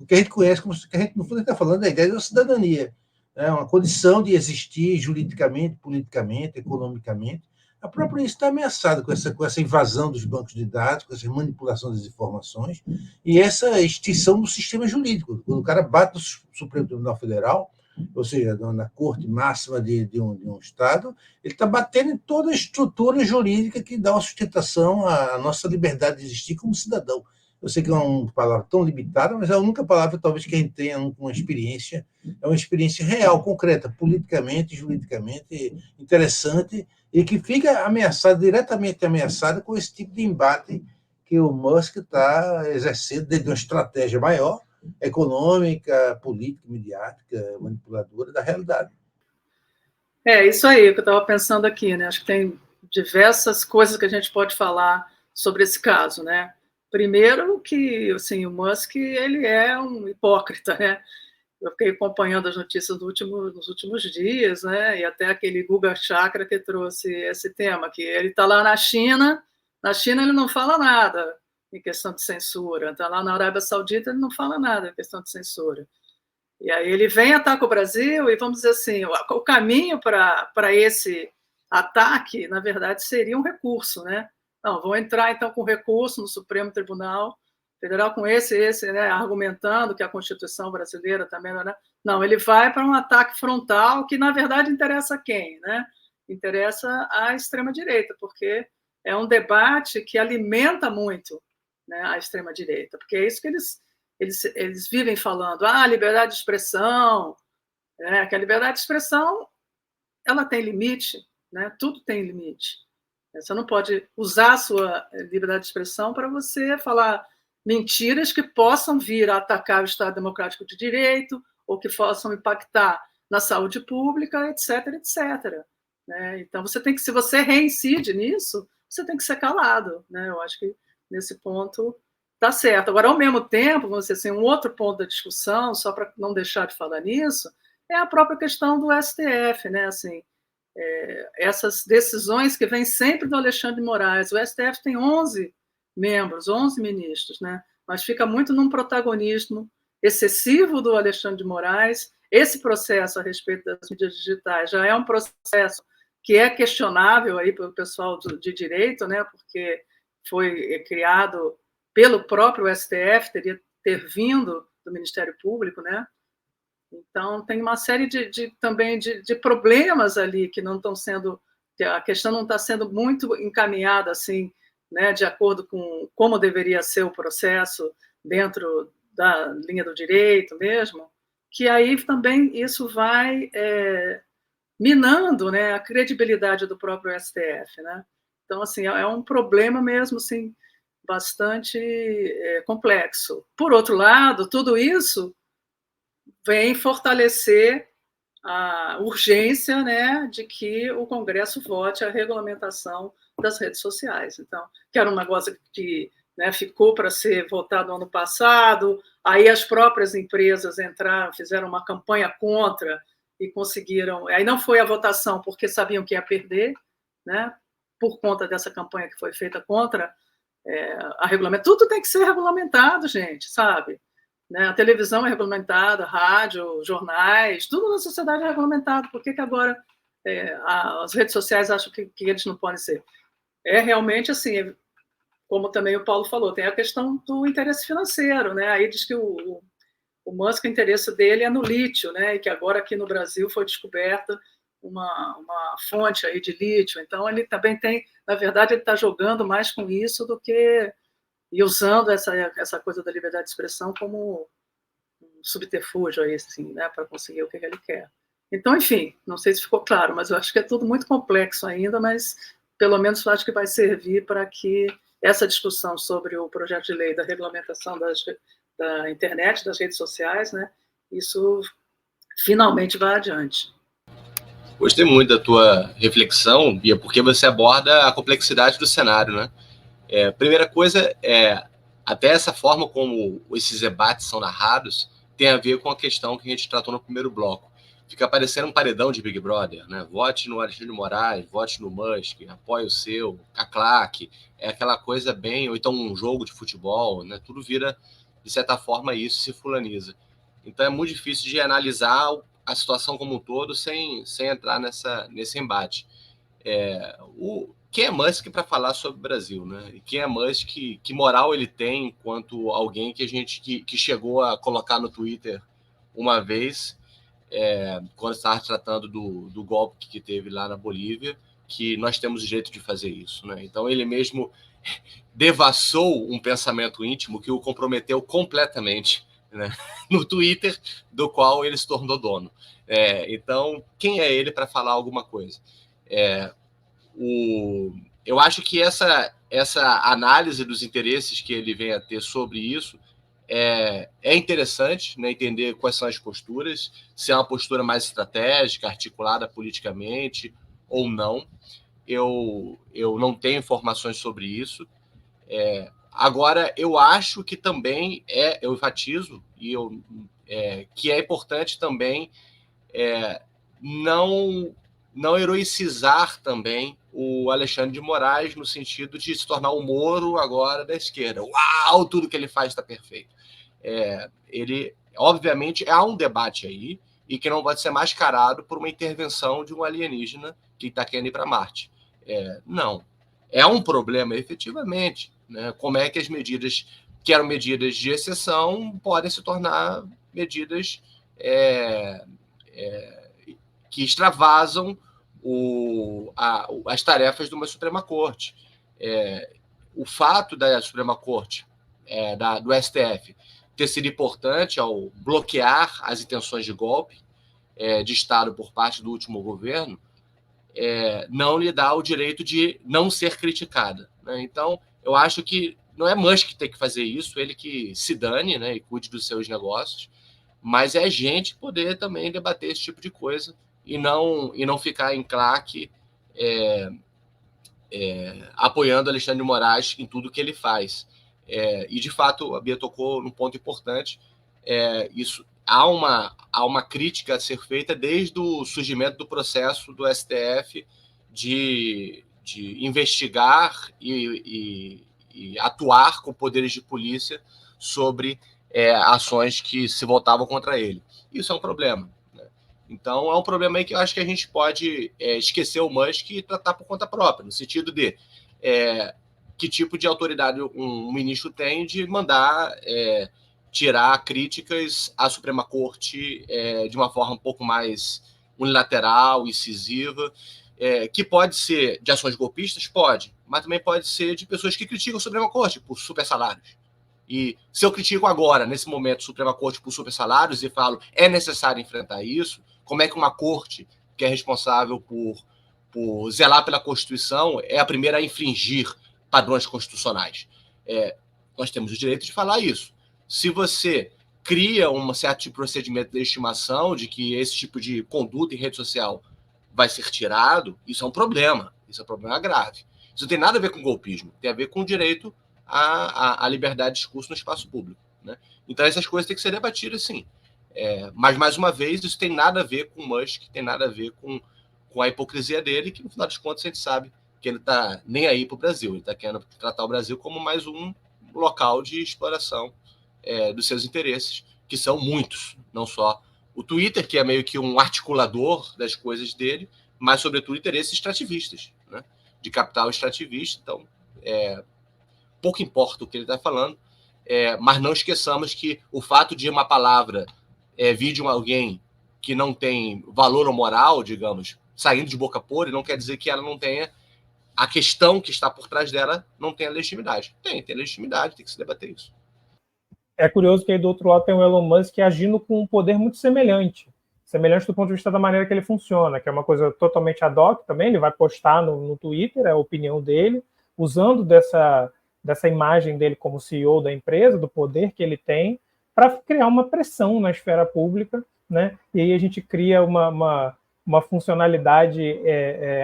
O que a gente conhece, como que a gente, no fundo, está falando da ideia da cidadania, uma condição de existir juridicamente, politicamente, economicamente. A própria isso está ameaçada com essa invasão dos bancos de dados, com essa manipulação das informações e essa extinção do sistema jurídico. Quando o cara bate no Supremo Tribunal Federal, ou seja, na corte máxima de um Estado, ele está batendo em toda a estrutura jurídica que dá uma sustentação à nossa liberdade de existir como cidadão. Eu sei que é uma palavra tão limitada, mas é a única palavra, talvez, que a gente tenha uma experiência, é uma experiência real, concreta, politicamente, juridicamente interessante, e que fica ameaçada, diretamente ameaçada, com esse tipo de embate que o Musk está exercendo dentro de uma estratégia maior, econômica, política, midiática, manipuladora da realidade. Isso aí que eu estava pensando aqui, né? Acho que tem diversas coisas que a gente pode falar sobre esse caso, né? Primeiro que, assim, o Musk, ele é um hipócrita, né? Eu fiquei acompanhando as notícias nos últimos dias, né? E até aquele Guga Chakra que trouxe esse tema, que ele está lá na China ele não fala nada em questão de censura, está lá na Arábia Saudita, ele não fala nada em questão de censura. E aí ele vem, ataca o Brasil, e vamos dizer assim, o caminho para esse ataque, na verdade, seria um recurso, né? Não, vão entrar, então, com recurso no Supremo Tribunal Federal, com esse, né, argumentando que a Constituição brasileira também... Né? Não, ele vai para um ataque frontal que, na verdade, interessa a quem, né? Interessa a extrema-direita, porque é um debate que alimenta muito, né, a extrema-direita, porque é isso que eles vivem falando, liberdade de expressão, que a liberdade de expressão ela tem limite, né? Tudo tem limite. Você não pode usar a sua liberdade de expressão para você falar mentiras que possam vir a atacar o Estado Democrático de Direito ou que possam impactar na saúde pública, etc, etc. Né? Então, se você reincide nisso, você tem que ser calado. Né? Eu acho que, nesse ponto, está certo. Agora, ao mesmo tempo, vamos dizer assim, um outro ponto da discussão, só para não deixar de falar nisso, é a própria questão do STF, né? Assim, essas decisões que vêm sempre do Alexandre de Moraes. O STF tem 11 membros, 11 ministros, né? Mas fica muito num protagonismo excessivo do Alexandre de Moraes. Esse processo a respeito das mídias digitais já é um processo que é questionável aí pelo pessoal de direito, né? Porque foi criado pelo próprio STF, teria ter vindo do Ministério Público, né? Então, tem uma série também de problemas ali que não estão sendo que a questão não está sendo muito encaminhada assim, né, de acordo com como deveria ser o processo dentro da linha do direito mesmo, que aí também isso vai minando, né, a credibilidade do próprio STF, né? Então, assim, é um problema mesmo, assim, bastante complexo. Por outro lado, tudo isso vem fortalecer a urgência, né, de que o Congresso vote a regulamentação das redes sociais. Então, que era um negócio que, né, ficou para ser votado no ano passado, aí as próprias empresas entraram, fizeram uma campanha contra e conseguiram. Aí não foi a votação porque sabiam que ia perder, né, por conta dessa campanha que foi feita contra a regulamento. Tudo tem que ser regulamentado, gente, sabe? Né? A televisão é regulamentada, rádio, jornais, tudo na sociedade é regulamentado. Por que agora as redes sociais acham que eles não podem ser? É realmente assim, como também o Paulo falou, tem a questão do interesse financeiro, né? Aí diz que o Musk, o interesse dele é no lítio, né? E que agora aqui no Brasil foi descoberta uma fonte aí de lítio. Então ele também tem, na verdade, ele está jogando mais com isso do que e usando essa coisa da liberdade de expressão como um subterfúgio aí, assim, né, para conseguir o que ele quer. Então, enfim, não sei se ficou claro, mas eu acho que é tudo muito complexo ainda, mas pelo menos eu acho que vai servir para que essa discussão sobre o projeto de lei da regulamentação da internet, das redes sociais, né, isso finalmente vai adiante. Gostei muito da tua reflexão, Bia, porque você aborda a complexidade do cenário, né? Primeira coisa até essa forma como esses debates são narrados tem a ver com a questão que a gente tratou no primeiro bloco. Fica parecendo um paredão de Big Brother, né? Vote no Alexandre de Moraes, vote no Musk, apoie o seu, a claque, é aquela coisa bem, ou então um jogo de futebol, né? Tudo vira, de certa forma, isso se fulaniza. Então é muito difícil de analisar a situação como um todo sem entrar nesse embate. Quem é Musk para falar sobre o Brasil, né? E quem é Musk, que moral ele tem enquanto alguém que chegou a colocar no Twitter uma vez, quando estava tratando do golpe que teve lá na Bolívia, que nós temos o direito de fazer isso, né? Então ele mesmo devassou um pensamento íntimo que o comprometeu completamente, né? No Twitter, do qual ele se tornou dono. Então, quem é ele para falar alguma coisa? Eu acho que essa análise dos interesses que ele vem a ter sobre isso é interessante, né, entender quais são as posturas, se é uma postura mais estratégica, articulada politicamente ou não. Eu não tenho informações sobre isso. Agora, eu acho que também eu enfatizo que é importante também não heroicizar também o Alexandre de Moraes no sentido de se tornar o Moro agora da esquerda. Uau, tudo que ele faz está perfeito. Ele, obviamente, há um debate aí e que não pode ser mascarado por uma intervenção de um alienígena que está querendo ir para Marte. Não. É um problema, efetivamente. Né? Como é que as medidas que eram medidas de exceção podem se tornar medidas que extravasam as tarefas de uma Suprema Corte. O fato da Suprema Corte, do STF, ter sido importante ao bloquear as intenções de golpe de Estado por parte do último governo, não lhe dá o direito de não ser criticada. Né? Então, eu acho que não é Musk que tem que fazer isso, ele que se dane, né, e cuide dos seus negócios, mas é a gente poder também debater esse tipo de coisa e não ficar em claque apoiando Alexandre de Moraes em tudo que ele faz. E, de fato, a Bia tocou num ponto importante. Isso há uma crítica a ser feita desde o surgimento do processo do STF de investigar e atuar com poderes de polícia sobre ações que se voltavam contra ele. Isso é um problema. Né? Então, é um problema aí que eu acho que a gente pode esquecer o Musk e tratar por conta própria, no sentido de que tipo de autoridade um ministro tem de mandar tirar críticas à Suprema Corte de uma forma um pouco mais unilateral, incisiva, Que pode ser de ações golpistas? Pode, mas também pode ser de pessoas que criticam a Suprema Corte por super salários. E se eu critico agora, nesse momento, a Suprema Corte por super salários e falo é necessário enfrentar isso, como é que uma corte que é responsável por zelar pela Constituição é a primeira a infringir padrões constitucionais? Nós temos o direito de falar isso. Se você cria um certo tipo de procedimento de estimação de que esse tipo de conduta em rede social vai ser tirado, isso é um problema. Isso é um problema grave. Isso não tem nada a ver com golpismo, tem a ver com o direito à liberdade de discurso no espaço público, né? Então, essas coisas têm que ser debatidas, sim. Mas, mais uma vez, isso tem nada a ver com o Musk, tem nada a ver com a hipocrisia dele, que, no final das contas, a gente sabe que ele está nem aí para o Brasil. Ele está querendo tratar o Brasil como mais um local de exploração dos seus interesses, que são muitos, não só o Twitter, que é meio que um articulador das coisas dele, mas, sobretudo, interesses extrativistas, né? De capital extrativista. Então, pouco importa o que ele está falando, mas não esqueçamos que o fato de uma palavra vir de alguém que não tem valor ou moral, digamos, saindo de boca podre, não quer dizer que ela não tenha, a questão que está por trás dela não tenha legitimidade. Tem legitimidade, tem que se debater isso. É curioso que aí do outro lado tem o Elon Musk agindo com um poder muito semelhante do ponto de vista da maneira que ele funciona, que é uma coisa totalmente ad hoc também. Ele vai postar no Twitter a opinião dele, usando dessa imagem dele como CEO da empresa, do poder que ele tem, para criar uma pressão na esfera pública, né? E aí a gente cria uma funcionalidade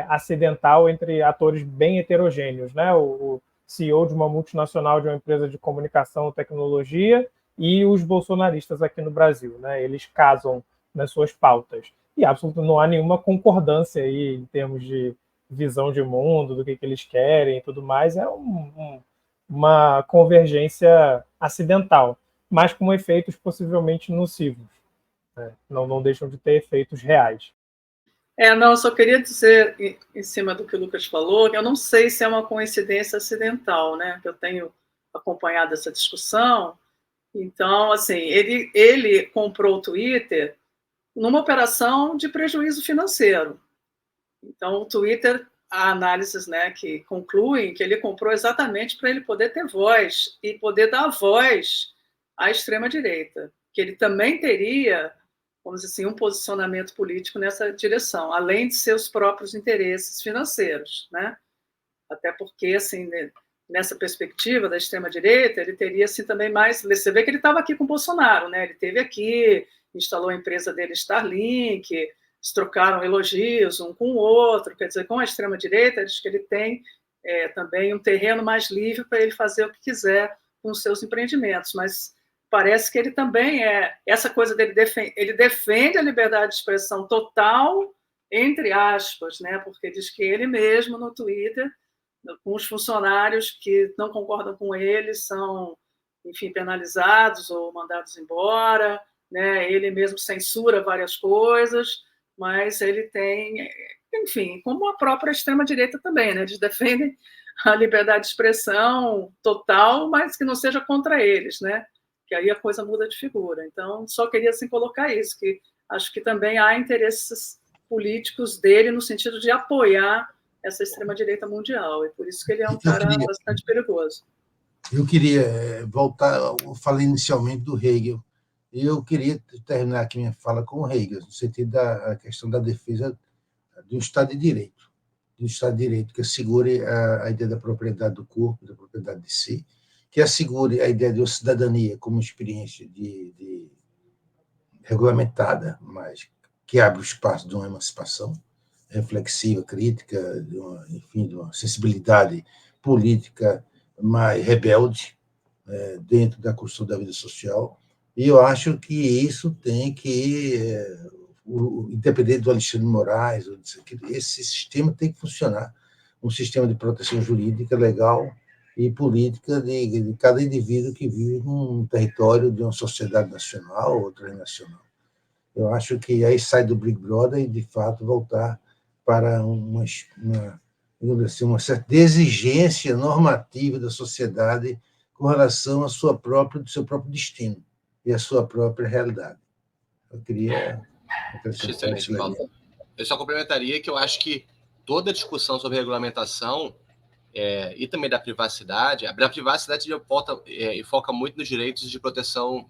acidental entre atores bem heterogêneos, né? O CEO de uma multinacional de uma empresa de comunicação e tecnologia e os bolsonaristas aqui no Brasil, né? Eles casam nas suas pautas. E absolutamente não há nenhuma concordância aí em termos de visão de mundo, do que eles querem e tudo mais. É uma convergência acidental, mas com efeitos possivelmente nocivos, né? Não deixam de ter efeitos reais. Não, eu só queria dizer, em cima do que o Lucas falou, que eu não sei se é uma coincidência acidental, né? Que eu tenho acompanhado essa discussão. Então, assim, ele comprou o Twitter numa operação de prejuízo financeiro. Então, o Twitter, há análises, né, que concluem que ele comprou exatamente para ele poder ter voz e poder dar voz à extrema-direita, que ele também teria, vamos dizer assim, um posicionamento político nessa direção, além de seus próprios interesses financeiros, né? Até porque, assim, nessa perspectiva da extrema-direita, ele teria, assim, também mais... Você vê que ele estava aqui com o Bolsonaro, né? Ele esteve aqui, instalou a empresa dele, Starlink, eles trocaram elogios um com o outro, quer dizer, com a extrema-direita, acho que ele tem também um terreno mais livre para ele fazer o que quiser com os seus empreendimentos, mas parece que ele também essa coisa dele, ele defende a liberdade de expressão total, entre aspas, né? Porque diz que ele mesmo, no Twitter, com os funcionários que não concordam com ele, são, enfim, penalizados ou mandados embora, né? Ele mesmo censura várias coisas, mas ele tem, enfim, como a própria extrema-direita também, né? Eles defendem a liberdade de expressão total, mas que não seja contra eles, né? Que aí a coisa muda de figura. Então, só queria assim, colocar isso, que acho que também há interesses políticos dele no sentido de apoiar essa extrema-direita mundial, e por isso que ele é um cara bastante perigoso. Eu queria voltar, eu falei inicialmente do Hegel, e eu queria terminar aqui minha fala com o Hegel, no sentido da questão da defesa de um Estado de Direito, que assegure a ideia da propriedade do corpo, da propriedade de si, que assegure a ideia de uma cidadania como experiência regulamentada, mas que abre o espaço de uma emancipação reflexiva, crítica, de uma sensibilidade política mais rebelde dentro da construção da vida social. E eu acho que isso tem que, independente do Alexandre de Moraes, esse sistema tem que funcionar, um sistema de proteção jurídica, legal e política de cada indivíduo que vive num território de uma sociedade nacional ou transnacional. Eu acho que aí sai do Big Brother e, de fato, voltar para uma certa exigência normativa da sociedade com relação ao seu próprio destino e à sua própria realidade. Eu queria acrescentar isso. Eu só complementaria que eu acho que toda a discussão sobre regulamentação e também da privacidade, a privacidade foca muito nos direitos de proteção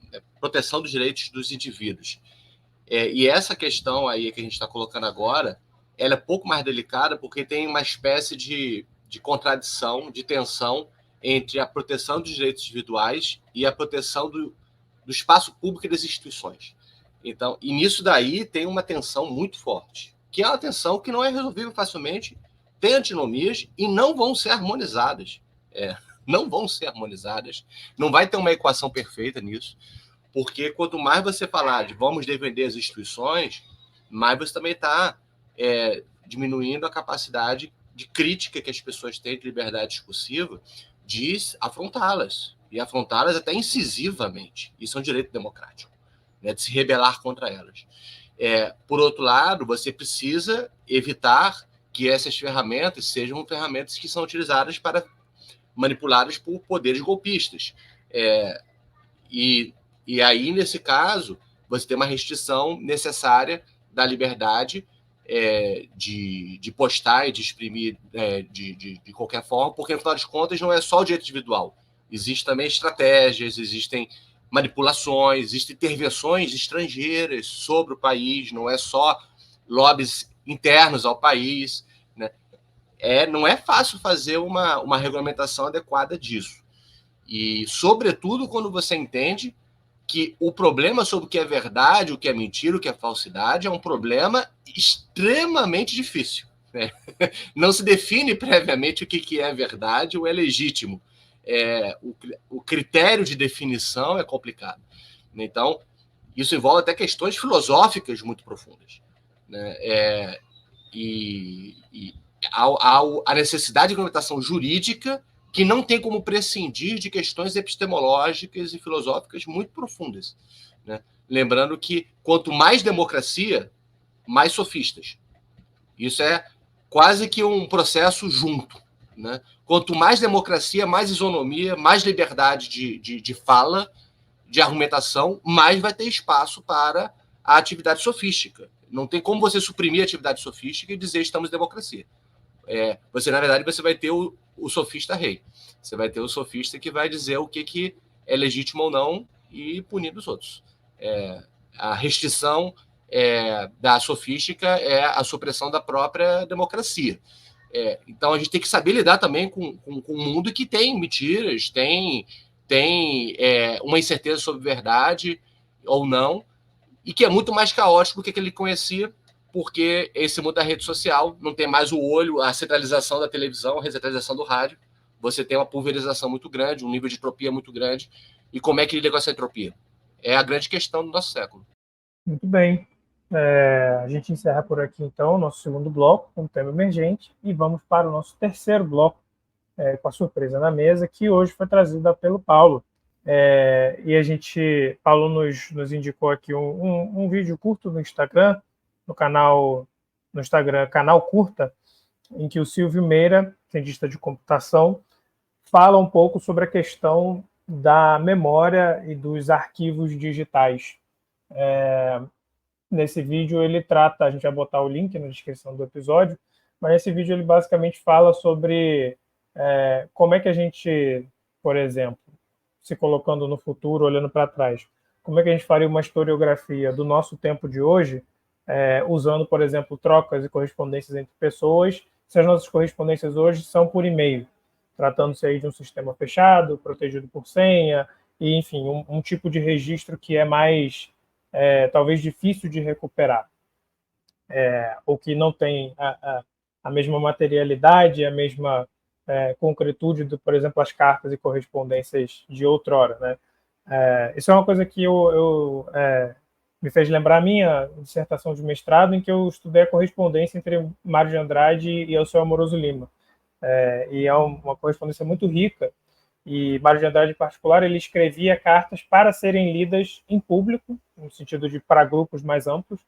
dos direitos dos indivíduos. E essa questão aí que a gente está colocando agora, ela é pouco mais delicada porque tem uma espécie de contradição, de tensão entre a proteção dos direitos individuais e a proteção do espaço público e das instituições. Então, e nisso daí tem uma tensão muito forte, que é uma tensão que não é resolvível facilmente, tem antinomias e não vão ser harmonizadas. Não vão ser harmonizadas. Não vai ter uma equação perfeita nisso, porque quanto mais você falar de vamos defender as instituições, mais você também está diminuindo a capacidade de crítica que as pessoas têm de liberdade discursiva, de afrontá-las, e afrontá-las até incisivamente. Isso é um direito democrático, né, de se rebelar contra elas. Por outro lado, você precisa evitar que essas ferramentas sejam ferramentas que são utilizadas para manipuladas por poderes golpistas. E aí, nesse caso, você tem uma restrição necessária da liberdade de postar e de exprimir de qualquer forma, porque, no final das contas, não é só o direito individual. Existem também estratégias, existem manipulações, existem intervenções estrangeiras sobre o país, não é só lobbies internos ao país, né? Não é fácil fazer uma regulamentação adequada disso. E, sobretudo, quando você entende que o problema sobre o que é verdade, o que é mentira, o que é falsidade, é um problema extremamente difícil, né? Não se define previamente o que é verdade ou é legítimo. O critério de definição é complicado. Então, isso envolve até questões filosóficas muito profundas, né? A necessidade de regulamentação jurídica que não tem como prescindir de questões epistemológicas e filosóficas muito profundas, né? Lembrando que quanto mais democracia, mais sofistas. Isso é quase que um processo junto, né? Quanto mais democracia, mais isonomia, mais liberdade de fala, de argumentação, mais vai ter espaço para a atividade sofística. Não tem como você suprimir a atividade sofística e dizer estamos em democracia. Na verdade, você vai ter o sofista rei. Você vai ter o sofista que vai dizer o que é legítimo ou não e punir os outros. A restrição da sofística é a supressão da própria democracia. Então, a gente tem que saber lidar também com um mundo que tem mentiras, tem uma incerteza sobre verdade ou não, e que é muito mais caótico do que ele conhecia, porque esse mundo da rede social não tem mais o olho, a centralização da televisão, a recentralização do rádio. Você tem uma pulverização muito grande, um nível de entropia muito grande. E como é que lida com essa entropia? É a grande questão do nosso século. Muito bem. A gente encerra por aqui, então, o nosso segundo bloco, com o tema emergente, e vamos para o nosso terceiro bloco, com a surpresa na mesa, que hoje foi trazida pelo Paulo. E Paulo nos indicou aqui um vídeo curto no Instagram, no Instagram, canal Curta, em que o Silvio Meira, cientista de computação, fala um pouco sobre a questão da memória e dos arquivos digitais. Nesse vídeo ele trata, a gente vai botar o link na descrição do episódio, mas nesse vídeo ele basicamente fala sobre como é que a gente, por exemplo, se colocando no futuro, olhando para trás, como é que a gente faria uma historiografia do nosso tempo de hoje, usando, por exemplo, trocas e correspondências entre pessoas, se as nossas correspondências hoje são por e-mail, tratando-se aí de um sistema fechado, protegido por senha, e, enfim, um tipo de registro que é mais, talvez, difícil de recuperar, ou que não tem a mesma materialidade, a mesma concretude do, por exemplo, as cartas e correspondências de outrora, né? Isso é uma coisa que me fez lembrar a minha dissertação de mestrado, em que eu estudei a correspondência entre Mário de Andrade e Alceu Amoroso Lima. E é uma correspondência muito rica, e Mário de Andrade, em particular, ele escrevia cartas para serem lidas em público, no sentido de para grupos mais amplos,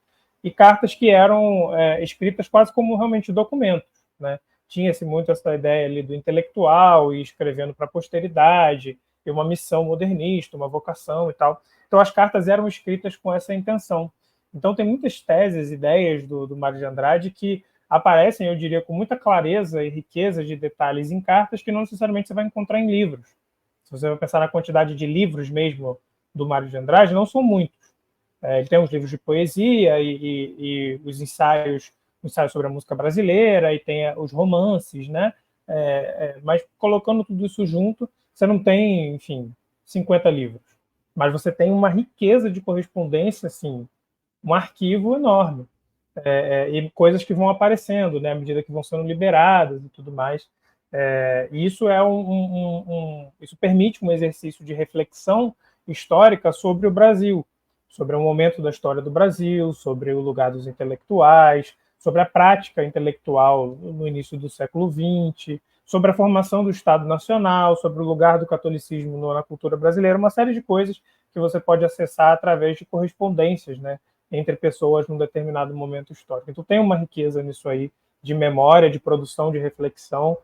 e cartas que eram escritas quase como realmente documentos, né? Tinha-se muito essa ideia ali do intelectual e escrevendo para a posteridade, e uma missão modernista, uma vocação e tal. Então, as cartas eram escritas com essa intenção. Então, tem muitas teses, ideias do Mário de Andrade que aparecem, eu diria, com muita clareza e riqueza de detalhes em cartas que não necessariamente você vai encontrar em livros. Se você vai pensar na quantidade de livros mesmo do Mário de Andrade, não são muitos. Ele tem os livros de poesia e os ensaios sobre a música brasileira, e tem os romances, né? Mas colocando tudo isso junto, você não tem, enfim, 50 livros. Mas você tem uma riqueza de correspondência, assim, um arquivo enorme. E coisas que vão aparecendo, né, à medida que vão sendo liberadas e tudo mais. E isso isso permite um exercício de reflexão histórica sobre o Brasil, sobre o momento da história do Brasil, sobre o lugar dos intelectuais, sobre a prática intelectual no início do século XX, sobre a formação do Estado Nacional, sobre o lugar do catolicismo na cultura brasileira, uma série de coisas que você pode acessar através de correspondências, né, entre pessoas num determinado momento histórico. Então tem uma riqueza nisso aí, de memória, de produção, de reflexão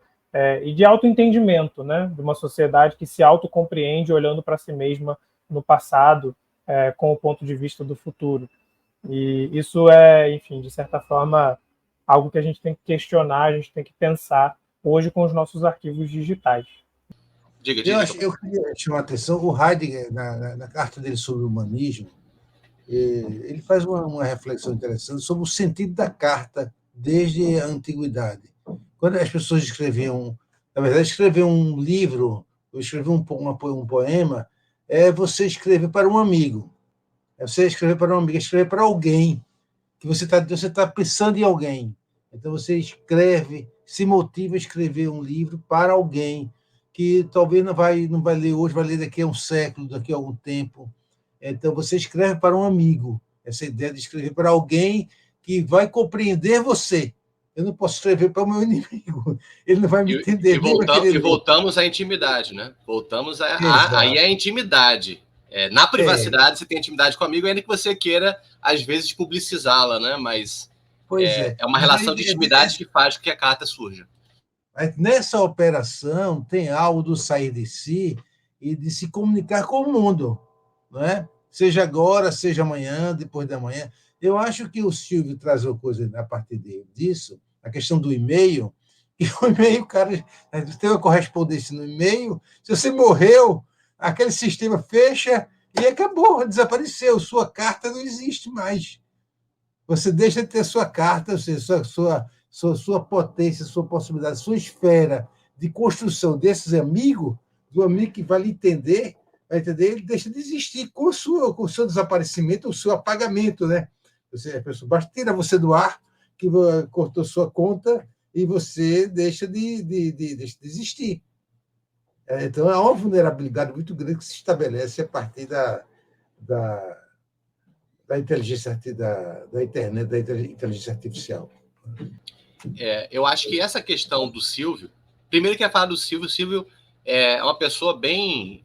e de autoentendimento, né, de uma sociedade que se autocompreende olhando para si mesma no passado, com o ponto de vista do futuro. E isso enfim, de certa forma, algo que a gente tem que questionar, a gente tem que pensar hoje com os nossos arquivos digitais. Diga. Eu queria chamar a atenção, o Heidegger, na carta dele sobre o humanismo, ele faz uma reflexão interessante sobre o sentido da carta desde a antiguidade. Quando as pessoas escreviam, na verdade, escrever um livro, ou escrever um poema, você escrever para um amigo. Você escrever para um amigo, escrever para alguém, que você tá pensando em alguém. Então, você escreve, se motiva a escrever um livro para alguém, que talvez não vai ler hoje, vai ler daqui a um século, daqui a algum tempo. Então, você escreve para um amigo. Essa ideia de escrever para alguém que vai compreender você. Eu não posso escrever para o meu inimigo. Ele não vai me entender. E voltamos à intimidade, né? Voltamos aí à intimidade. Na privacidade, você tem intimidade com o amigo, ainda que você queira, às vezes, publicizá-la, né? Mas é uma relação de intimidade que faz com que a carta surja. Nessa operação, tem algo do sair de si e de se comunicar com o mundo, não é? Seja agora, seja amanhã, depois da manhã. Eu acho que o Silvio traz uma coisa a partir disso, a questão do e-mail, e o e-mail, cara, tem uma correspondência no e-mail, se você morreu, aquele sistema fecha e acabou, desapareceu, sua carta não existe mais. Você deixa de ter sua carta, ou seja, sua potência, sua possibilidade, sua esfera de construção desses amigos, do amigo que vai lhe entender, ele deixa de existir com o seu desaparecimento, o seu apagamento, né? A pessoa basta tirar você do ar, que cortou sua conta, e você deixa de existir. Então, é uma vulnerabilidade muito grande que se estabelece a partir da inteligência, da internet, da inteligência artificial. Eu acho que essa questão do Silvio, primeiro que é falar do Silvio, o Silvio é uma pessoa bem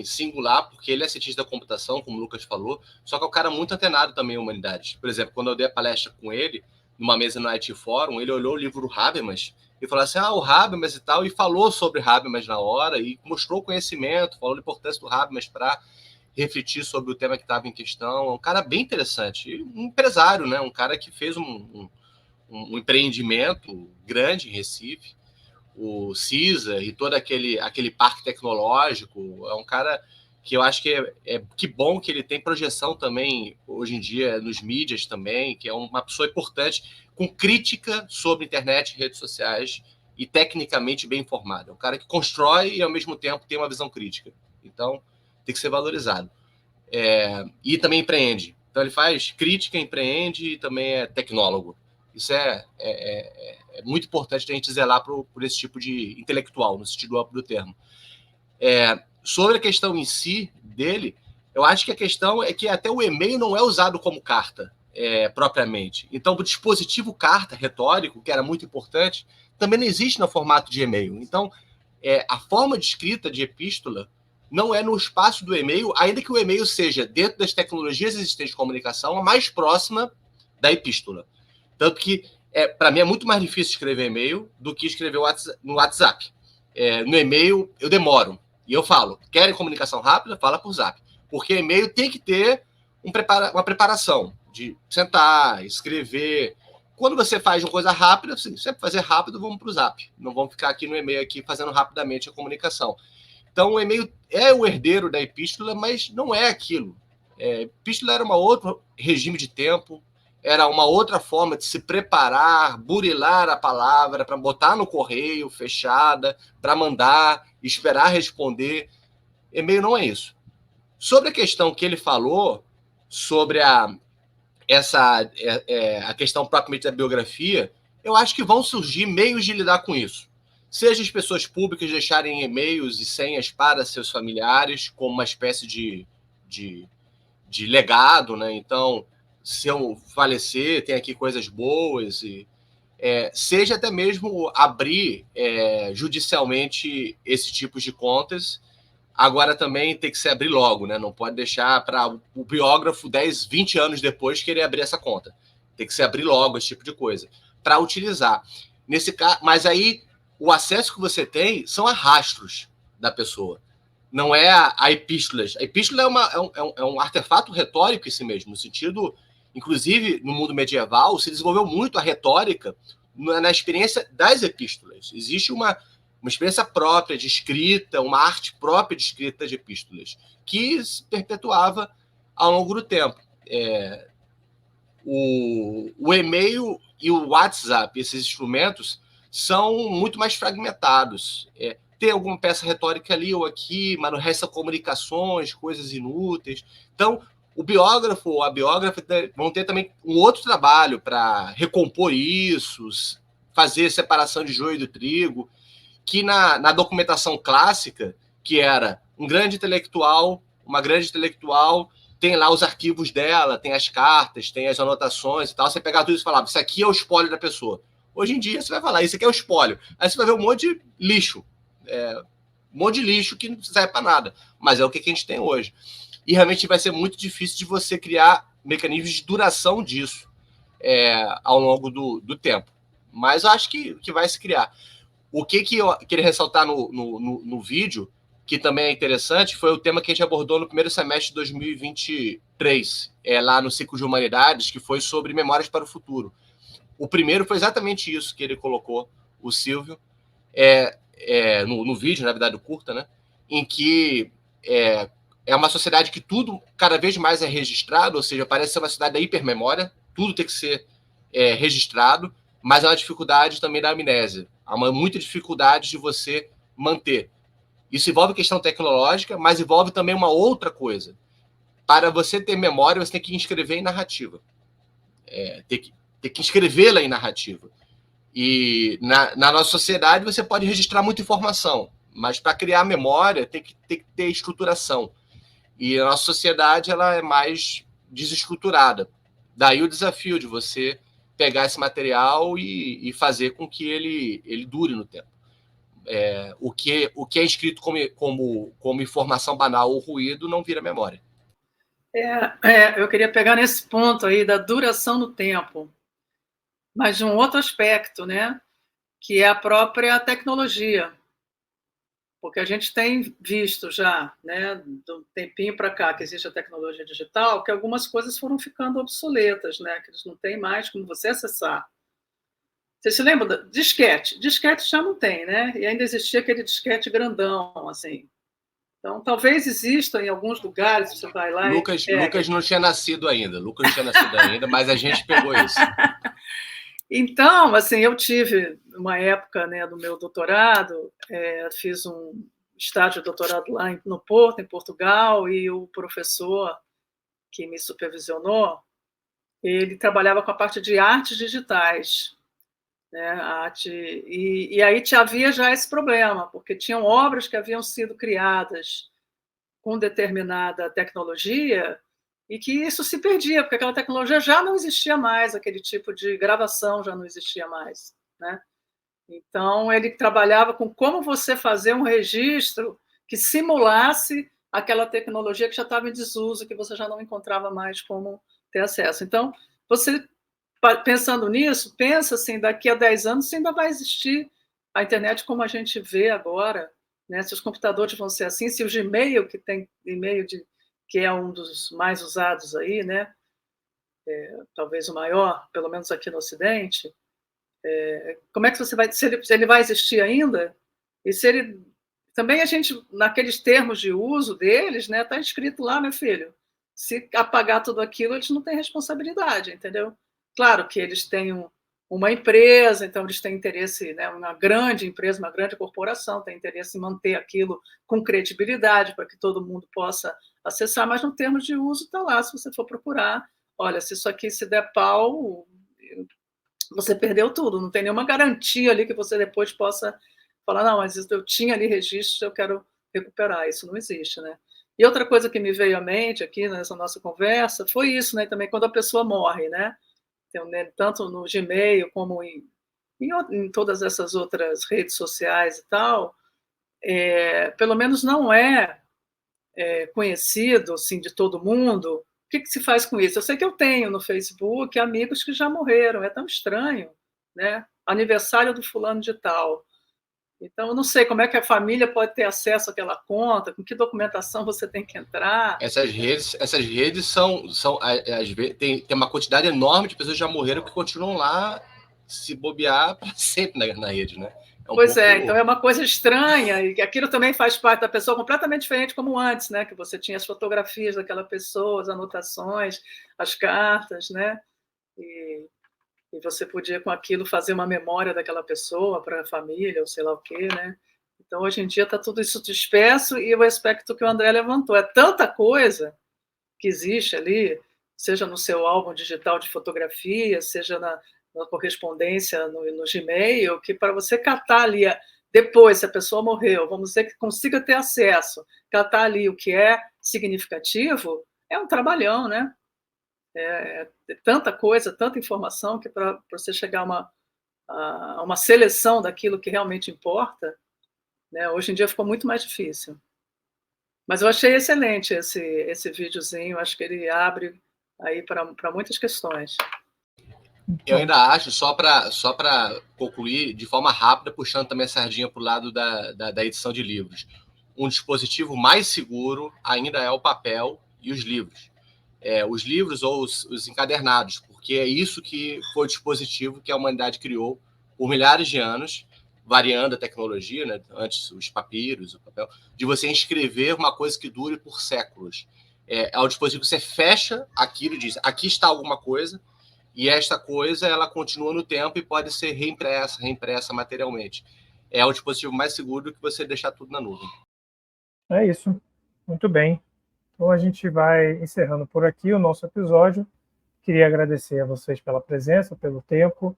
singular, porque ele é cientista da computação, como o Lucas falou, só que é um cara muito antenado também em humanidades. Por exemplo, quando eu dei a palestra com ele, numa mesa no IT Forum, ele olhou o livro do Habermas e falou assim, o Habermas e tal, e falou sobre Habermas na hora, e mostrou conhecimento, falou da importância do Habermas para refletir sobre o tema que estava em questão. É um cara bem interessante, um empresário, né? Um cara que fez um empreendimento grande em Recife, o CISA e todo aquele parque tecnológico. É um cara que eu acho que bom que ele tem projeção também, hoje em dia, nos mídias também, que é uma pessoa importante, com crítica sobre internet e redes sociais, e tecnicamente bem informado. É um cara que constrói e, ao mesmo tempo, tem uma visão crítica. Então, tem que ser valorizado. E também empreende. Então, ele faz crítica, empreende e também é tecnólogo. Isso é muito importante a gente zelar por esse tipo de intelectual, no sentido amplo do termo. Sobre a questão em si dele, eu acho que a questão é que até o e-mail não é usado como carta propriamente. Então, o dispositivo carta retórico, que era muito importante, também não existe no formato de e-mail. Então, a forma de escrita de epístola não é no espaço do e-mail, ainda que o e-mail seja, dentro das tecnologias existentes de comunicação, a mais próxima da epístola. Tanto que, para mim, é muito mais difícil escrever e-mail do que escrever no WhatsApp. No e-mail, eu demoro. E eu falo, querem comunicação rápida? Fala por Zap. Porque e-mail tem que ter uma preparação de sentar, escrever, quando você faz uma coisa rápida, assim, sempre fazer rápido, vamos para o Zap. Não vamos ficar aqui no e-mail aqui fazendo rapidamente a comunicação. Então, o e-mail é o herdeiro da epístola, mas não é aquilo. Epístola era um outro regime de tempo, era uma outra forma de se preparar, burilar a palavra, para botar no correio, fechada, para mandar, esperar responder. E-mail não é isso. Sobre a questão que ele falou, sobre a questão propriamente da biografia, eu acho que vão surgir meios de lidar com isso. Seja as pessoas públicas deixarem e-mails e senhas para seus familiares, como uma espécie de legado, né? Então, se eu falecer, tem aqui coisas boas, seja até mesmo abrir judicialmente esse tipo de contas. Agora também tem que se abrir logo, né? Não pode deixar para o biógrafo 10, 20 anos depois querer abrir essa conta. Tem que se abrir logo esse tipo de coisa para utilizar. Nesse caso, mas aí o acesso que você tem são a rastros da pessoa. Não é a epístolas. A epístola é um artefato retórico em si mesmo, no sentido, inclusive, no mundo medieval, se desenvolveu muito a retórica na experiência das epístolas. Existe uma experiência própria de escrita, uma arte própria de escrita de epístolas, que se perpetuava ao longo do tempo. O e-mail e o WhatsApp, esses instrumentos, são muito mais fragmentados. Tem alguma peça retórica ali ou aqui, mas não resta comunicações, coisas inúteis. Então, o biógrafo ou a biógrafa vão ter também um outro trabalho para recompor isso, fazer separação de joio do trigo, que na documentação clássica, que era um grande intelectual, uma grande intelectual, tem lá os arquivos dela, tem as cartas, tem as anotações e tal, você pegava tudo isso e falava, isso aqui é o espólio da pessoa. Hoje em dia, você vai falar, isso aqui é o espólio. Aí você vai ver um monte de lixo. Um monte de lixo que não serve para nada. Mas é o que a gente tem hoje. E realmente vai ser muito difícil de você criar mecanismos de duração disso ao longo do tempo. Mas eu acho que vai se criar. O que eu queria ressaltar no vídeo, que também é interessante, foi o tema que a gente abordou no primeiro semestre de 2023, lá no Ciclo de Humanidades, que foi sobre Memórias para o Futuro. O primeiro foi exatamente isso que ele colocou, o Silvio, no vídeo, na verdade, curta, né? Em que é uma sociedade que tudo cada vez mais é registrado, ou seja, parece ser uma sociedade da hipermemória, tudo tem que ser registrado, mas há uma dificuldade também da amnésia. Há muita dificuldade de você manter. Isso envolve questão tecnológica, mas envolve também uma outra coisa. Para você ter memória, você tem que inscrever em narrativa. Tem que inscrevê-la em narrativa. E na nossa sociedade, você pode registrar muita informação, mas para criar memória, tem que ter estruturação. E a nossa sociedade ela é mais desestruturada. Daí o desafio de você pegar esse material e fazer com que ele dure no tempo. O que é escrito como informação banal ou ruído não vira memória. Eu queria pegar nesse ponto aí da duração no tempo, mas de um outro aspecto, né, que é a própria tecnologia. Porque a gente tem visto já, né, de um tempinho para cá, que existe a tecnologia digital, que algumas coisas foram ficando obsoletas, né, que eles não têm mais como você acessar. Você se lembra do disquete? Disquete já não tem, né? E ainda existia aquele disquete grandão, assim. Então, talvez exista em alguns lugares, você vai lá Lucas não tinha nascido ainda. Mas a gente pegou isso. Então, assim, eu tive uma época, né, do meu doutorado, fiz um estágio de doutorado lá no Porto, em Portugal, e o professor que me supervisionou, ele trabalhava com a parte de artes digitais, né, e aí havia já esse problema, porque tinham obras que haviam sido criadas com determinada tecnologia e que isso se perdia, porque aquela tecnologia já não existia mais, aquele tipo de gravação já não existia mais, né? Então, ele trabalhava com como você fazer um registro que simulasse aquela tecnologia que já estava em desuso, que você já não encontrava mais como ter acesso. Então, você, pensando nisso, pensa assim, daqui a 10 anos ainda vai existir a internet como a gente vê agora, né? Se os computadores vão ser assim, se o Gmail, que tem e-mail que é um dos mais usados aí, né? talvez o maior, pelo menos aqui no Ocidente, como é que você vai... Se ele vai existir ainda? E se ele... Também a gente, naqueles termos de uso deles, né, está escrito lá, meu filho, se apagar tudo aquilo, eles não têm responsabilidade, entendeu? Claro que eles têm uma empresa, então eles têm interesse, né, uma grande empresa, uma grande corporação, tem interesse em manter aquilo com credibilidade para que todo mundo possa acessar, mas no termos de uso está lá, se você for procurar, olha, se isso aqui se der pau, você perdeu tudo, não tem nenhuma garantia ali que você depois possa falar, não, mas eu tinha ali registro, eu quero recuperar, isso não existe, né? E outra coisa que me veio à mente aqui nessa nossa conversa foi isso, né, também quando a pessoa morre, né? Então, né, tanto no Gmail como em todas essas outras redes sociais e tal, pelo menos não conhecido assim, de todo mundo. O que se faz com isso? Eu sei que eu tenho no Facebook amigos que já morreram, é tão estranho, né? Aniversário do fulano de tal. Então, eu não sei como é que a família pode ter acesso àquela conta, com que documentação você tem que entrar. Essas redes são tem uma quantidade enorme de pessoas que já morreram que continuam lá se bobear para sempre na rede, né? Então é uma coisa estranha, e aquilo também faz parte da pessoa completamente diferente como antes, né? Que você tinha as fotografias daquela pessoa, as anotações, as cartas, né? E você podia, com aquilo, fazer uma memória daquela pessoa para a família, ou sei lá o quê, né? Então, hoje em dia, está tudo isso disperso, e o aspecto que o André levantou. É tanta coisa que existe ali, seja no seu álbum digital de fotografia, seja na correspondência no Gmail, que para você catar ali, depois, se a pessoa morreu, vamos dizer que consiga ter acesso, catar ali o que é significativo, é um trabalhão, né? É tanta coisa, tanta informação, que para você chegar a uma seleção daquilo que realmente importa, né, hoje em dia ficou muito mais difícil. Mas eu achei excelente esse videozinho, acho que ele abre aí para muitas questões. Eu ainda acho, só para concluir de forma rápida, puxando também a sardinha para o lado da edição de livros, um dispositivo mais seguro ainda é o papel e os livros. Os livros ou os encadernados, porque é isso que foi o dispositivo que a humanidade criou por milhares de anos, variando a tecnologia, né? Antes os papiros, o papel, de você inscrever uma coisa que dure por séculos. É o dispositivo que você fecha aquilo e diz, aqui está alguma coisa, e esta coisa ela continua no tempo e pode ser reimpressa materialmente. É o dispositivo mais seguro do que você deixar tudo na nuvem. É isso. Muito bem. Então, a gente vai encerrando por aqui o nosso episódio. Queria agradecer a vocês pela presença, pelo tempo,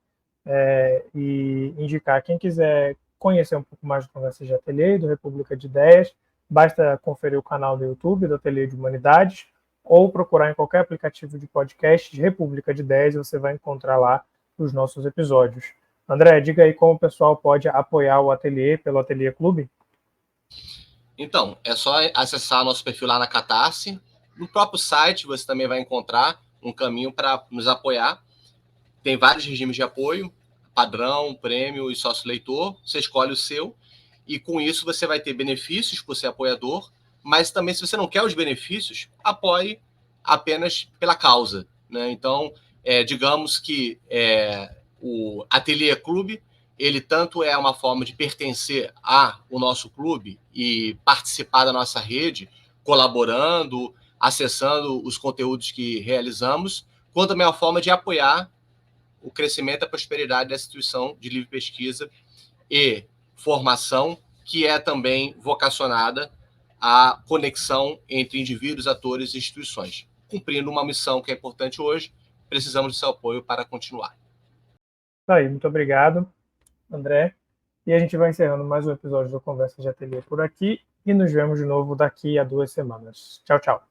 e indicar quem quiser conhecer um pouco mais do Conversa de Ateliê e do República de Ideias, basta conferir o canal do YouTube do Ateliê de Humanidades ou procurar em qualquer aplicativo de podcast de República de Ideias e você vai encontrar lá os nossos episódios. André, diga aí como o pessoal pode apoiar o Ateliê pelo Ateliê Clube. Então, é só acessar nosso perfil lá na Catarse. No próprio site você também vai encontrar um caminho para nos apoiar. Tem vários regimes de apoio, padrão, prêmio e sócio-leitor. Você escolhe o seu e com isso você vai ter benefícios por ser apoiador, mas também se você não quer os benefícios, apoie apenas pela causa, né? Então, digamos que o Ateliê Clube, ele tanto é uma forma de pertencer ao nosso clube e participar da nossa rede, colaborando, acessando os conteúdos que realizamos, quanto também é uma forma de apoiar o crescimento e a prosperidade da instituição de livre pesquisa e formação, que é também vocacionada à conexão entre indivíduos, atores e instituições. Cumprindo uma missão que é importante hoje, precisamos do seu apoio para continuar. Tá aí, muito obrigado, André. E a gente vai encerrando mais um episódio do Conversa de Ateliê por aqui e nos vemos de novo daqui a 2 semanas. Tchau, tchau.